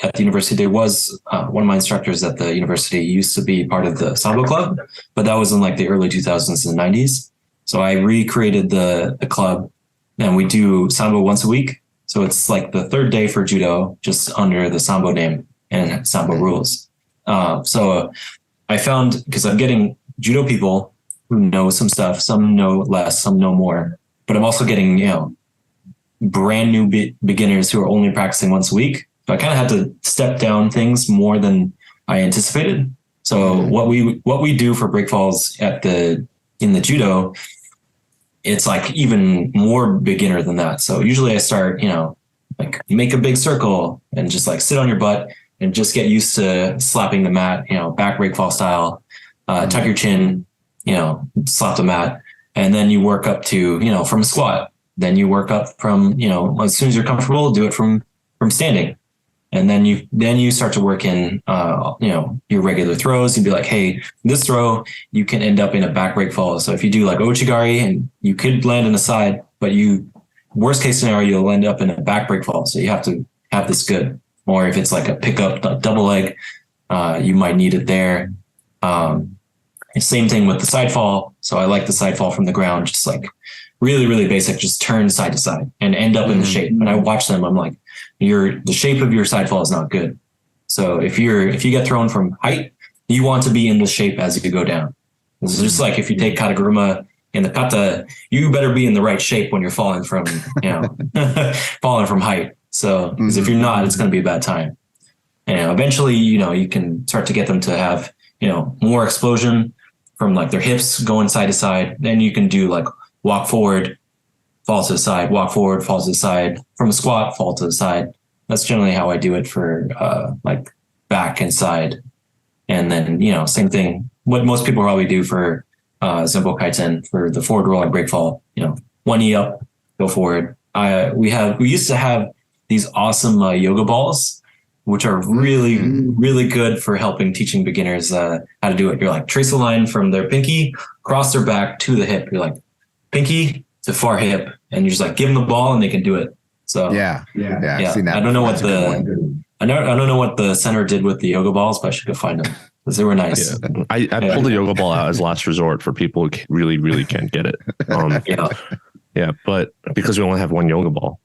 Speaker 3: at the university, there was one of my instructors at the university used to be part of the Sambo club, but that was in like the early 2000s and 90s. So I recreated the club, and we do Sambo once a week. So it's like the third day for Judo, just under the Sambo name and Sambo rules. So I found, because I'm getting Judo people who know some stuff, some know less, some know more, but I'm also getting, brand new beginners who are only practicing once a week. So I kind of had to step down things more than I anticipated. So what we do for break falls in the Judo, it's like even more beginner than that. So usually I start, like make a big circle and just like sit on your butt and just get used to slapping the mat, back break fall style, tuck your chin, slap the mat. And then you work up to, from a squat. Then you work up from, as soon as you're comfortable, do it from standing. And then you start to work in, your regular throws. You'd be like, hey, this throw, you can end up in a back break fall. So if you do like Ochigari, and you could land in a side, but worst case scenario, you'll end up in a back break fall. So you have to have this good. Or if it's like a pickup double leg, you might need it there. Same thing with the side fall. So I like the side fall from the ground, just like really, really basic, just turn side to side and end up in the shape. And I watch them, I'm like, the shape of your side fall is not good. So if you get thrown from height, you want to be in the shape as you go down. This is just like if you take kataguruma in the kata, you better be in the right shape when you're falling from, falling from height. So, because if you're not, it's going to be a bad time. And eventually, you can start to get them to have, more explosion from like their hips going side to side. Then you can do like walk forward, fall to the side, walk forward, fall to the side, from a squat, fall to the side. That's generally how I do it for like back and side. And then, same thing, what most people probably do for Zenbo Kaiten for the forward rolling break fall, one knee up, go forward. We used to have these awesome yoga balls, which are really, really good for helping teaching beginners how to do it. You're like trace a line from their pinky, cross their back to the hip. You're like pinky to far hip, and you're just like give them the ball and they can do it. So
Speaker 1: yeah. I've seen that.
Speaker 3: I don't know what the center did with the yoga balls, but I should go find them because they were nice.
Speaker 2: Yeah. I pulled the yoga ball out as last resort for people who really, really can't get it. Yeah, but because we only have one yoga ball.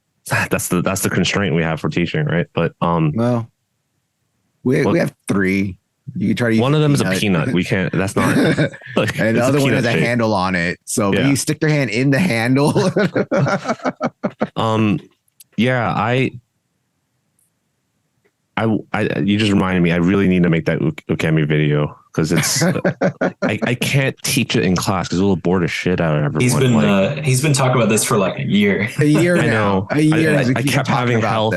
Speaker 2: That's the constraint we have for teaching, right? But
Speaker 1: well, we have three. You can try to use
Speaker 2: one of them is a peanut. We can't. That's not. Like,
Speaker 1: and the other one has a handle on it. So if you stick your hand in the handle.
Speaker 2: Yeah, I you just reminded me. I really need to make that Ukemi video because it's I can't teach it in class because it'll bore the shit out of everyone.
Speaker 3: He's been talking about this for like a year.
Speaker 1: A year
Speaker 2: I
Speaker 1: now.
Speaker 2: know.
Speaker 1: A year.
Speaker 2: I kept having health.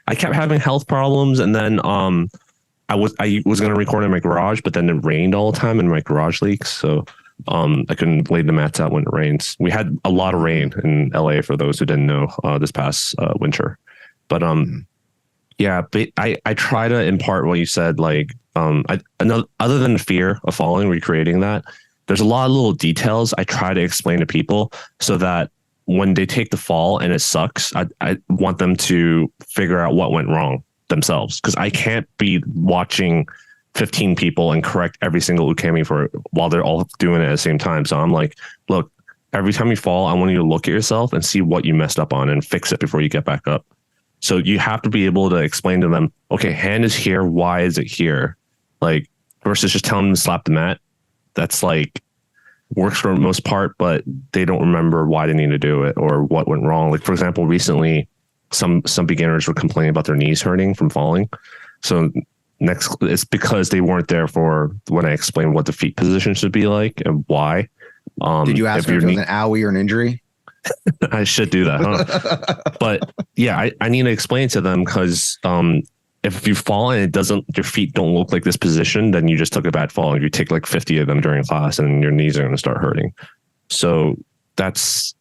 Speaker 2: I kept having health problems, and then I was going to record in my garage, but then it rained all the time, and my garage leaks, so I couldn't lay the mats out when it rains. We had a lot of rain in LA for those who didn't know this past winter, but yeah, but I try to impart what you said, like other than the fear of falling, recreating that, there's a lot of little details I try to explain to people so that when they take the fall and it sucks, I want them to figure out what went wrong themselves, because I can't be watching 15 people and correct every single ukemi while they're all doing it at the same time. So I'm like, look, every time you fall, I want you to look at yourself and see what you messed up on and fix it before you get back up. So you have to be able to explain to them, okay, hand is here. Why is it here? Like, versus just telling them to slap the mat. That's like works for the most part, but they don't remember why they need to do it or what went wrong. Like, for example, recently some beginners were complaining about their knees hurting from falling. So it's because they weren't there for when I explained what the feet position should be like and why.
Speaker 1: Did you ask if it was an owie or an injury?
Speaker 2: I should do that, huh? But yeah, I need to explain to them because if you fall and your feet don't look like this position, then you just took a bad fall. You take like 50 of them during class and your knees are going to start hurting. So that's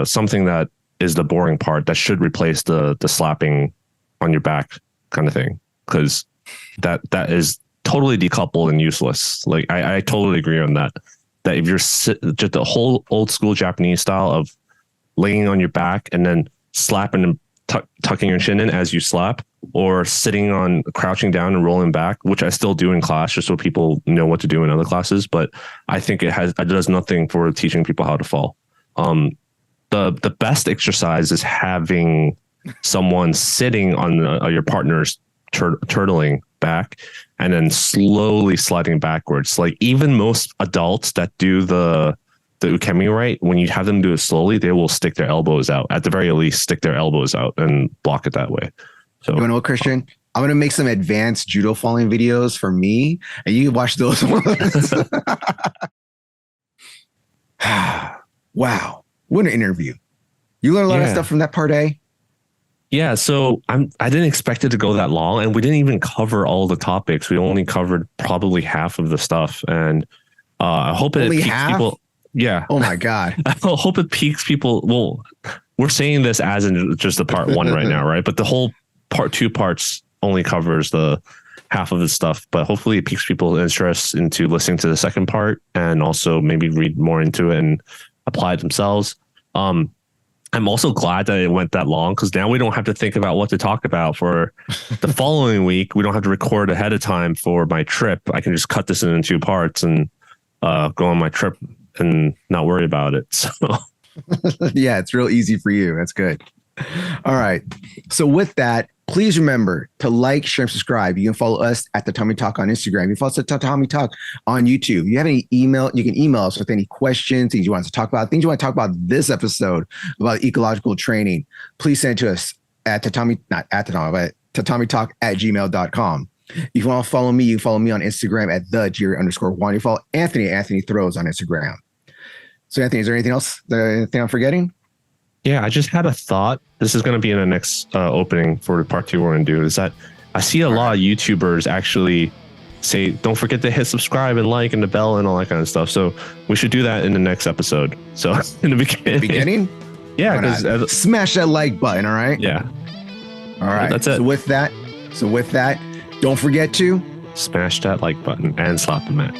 Speaker 2: something that is the boring part that should replace the slapping on your back kind of thing. Because that is totally decoupled and useless. Like I totally agree on that. That if you're just the whole old school Japanese style of laying on your back and then slapping and tucking your chin in as you slap, or sitting on crouching down and rolling back, which I still do in class just so people know what to do in other classes. But I think it does nothing for teaching people how to fall. The best exercise is having someone sitting on your partner's turtling back and then slowly sliding backwards. Like even most adults that do the ukemi right, when you have them do it slowly, they will stick their elbows out. At the very least, stick their elbows out and block it that way. So
Speaker 1: you know what, Kristian? I'm gonna make some advanced judo falling videos for me, and you can watch those ones. Wow, what an interview! You learned a lot of stuff from that part A.
Speaker 2: Yeah, so I didn't expect it to go that long, and we didn't even cover all the topics. We only covered probably half of the stuff, and I hope it piques people. Yeah.
Speaker 1: Oh my God.
Speaker 2: I hope it piques people. Well, we're saying this as in just the part 1 right now, right? But the whole part 2 parts only covers the half of the stuff. But hopefully it piques people's interest into listening to the second part and also maybe read more into it and apply it themselves. I'm also glad that it went that long, because now we don't have to think about what to talk about for the following week. We don't have to record ahead of time for my trip. I can just cut this into 2 parts and go on my trip and not worry about it. So
Speaker 1: yeah, it's real easy for you. That's good. All right. So with that, please remember to like, share, and subscribe. You can follow us at Tatami Talk on Instagram. You can follow us at Tatami Talk on YouTube. If you have any email, you can email us with any questions, things you want us to talk about, things you want to talk about this episode about ecological training. Please send it to us at tatamitalk@gmail.com. If you want to follow me, you can follow me on Instagram at @Jerry_Juan. You follow Anthony Throws on Instagram. So Anthony, is there anything else? Anything I'm forgetting?
Speaker 2: Yeah, I just had a thought. This is going to be in the next opening for the part 2 we're going to do. Is that I see a lot of YouTubers actually say, don't forget to hit subscribe and like and the bell and all that kind of stuff. So we should do that in the next episode. So in the beginning? Yeah. Because
Speaker 1: smash that like button. All right.
Speaker 2: Yeah.
Speaker 1: All right.
Speaker 2: That's it.
Speaker 1: So with that, don't forget to
Speaker 2: smash that like button and slap the mat.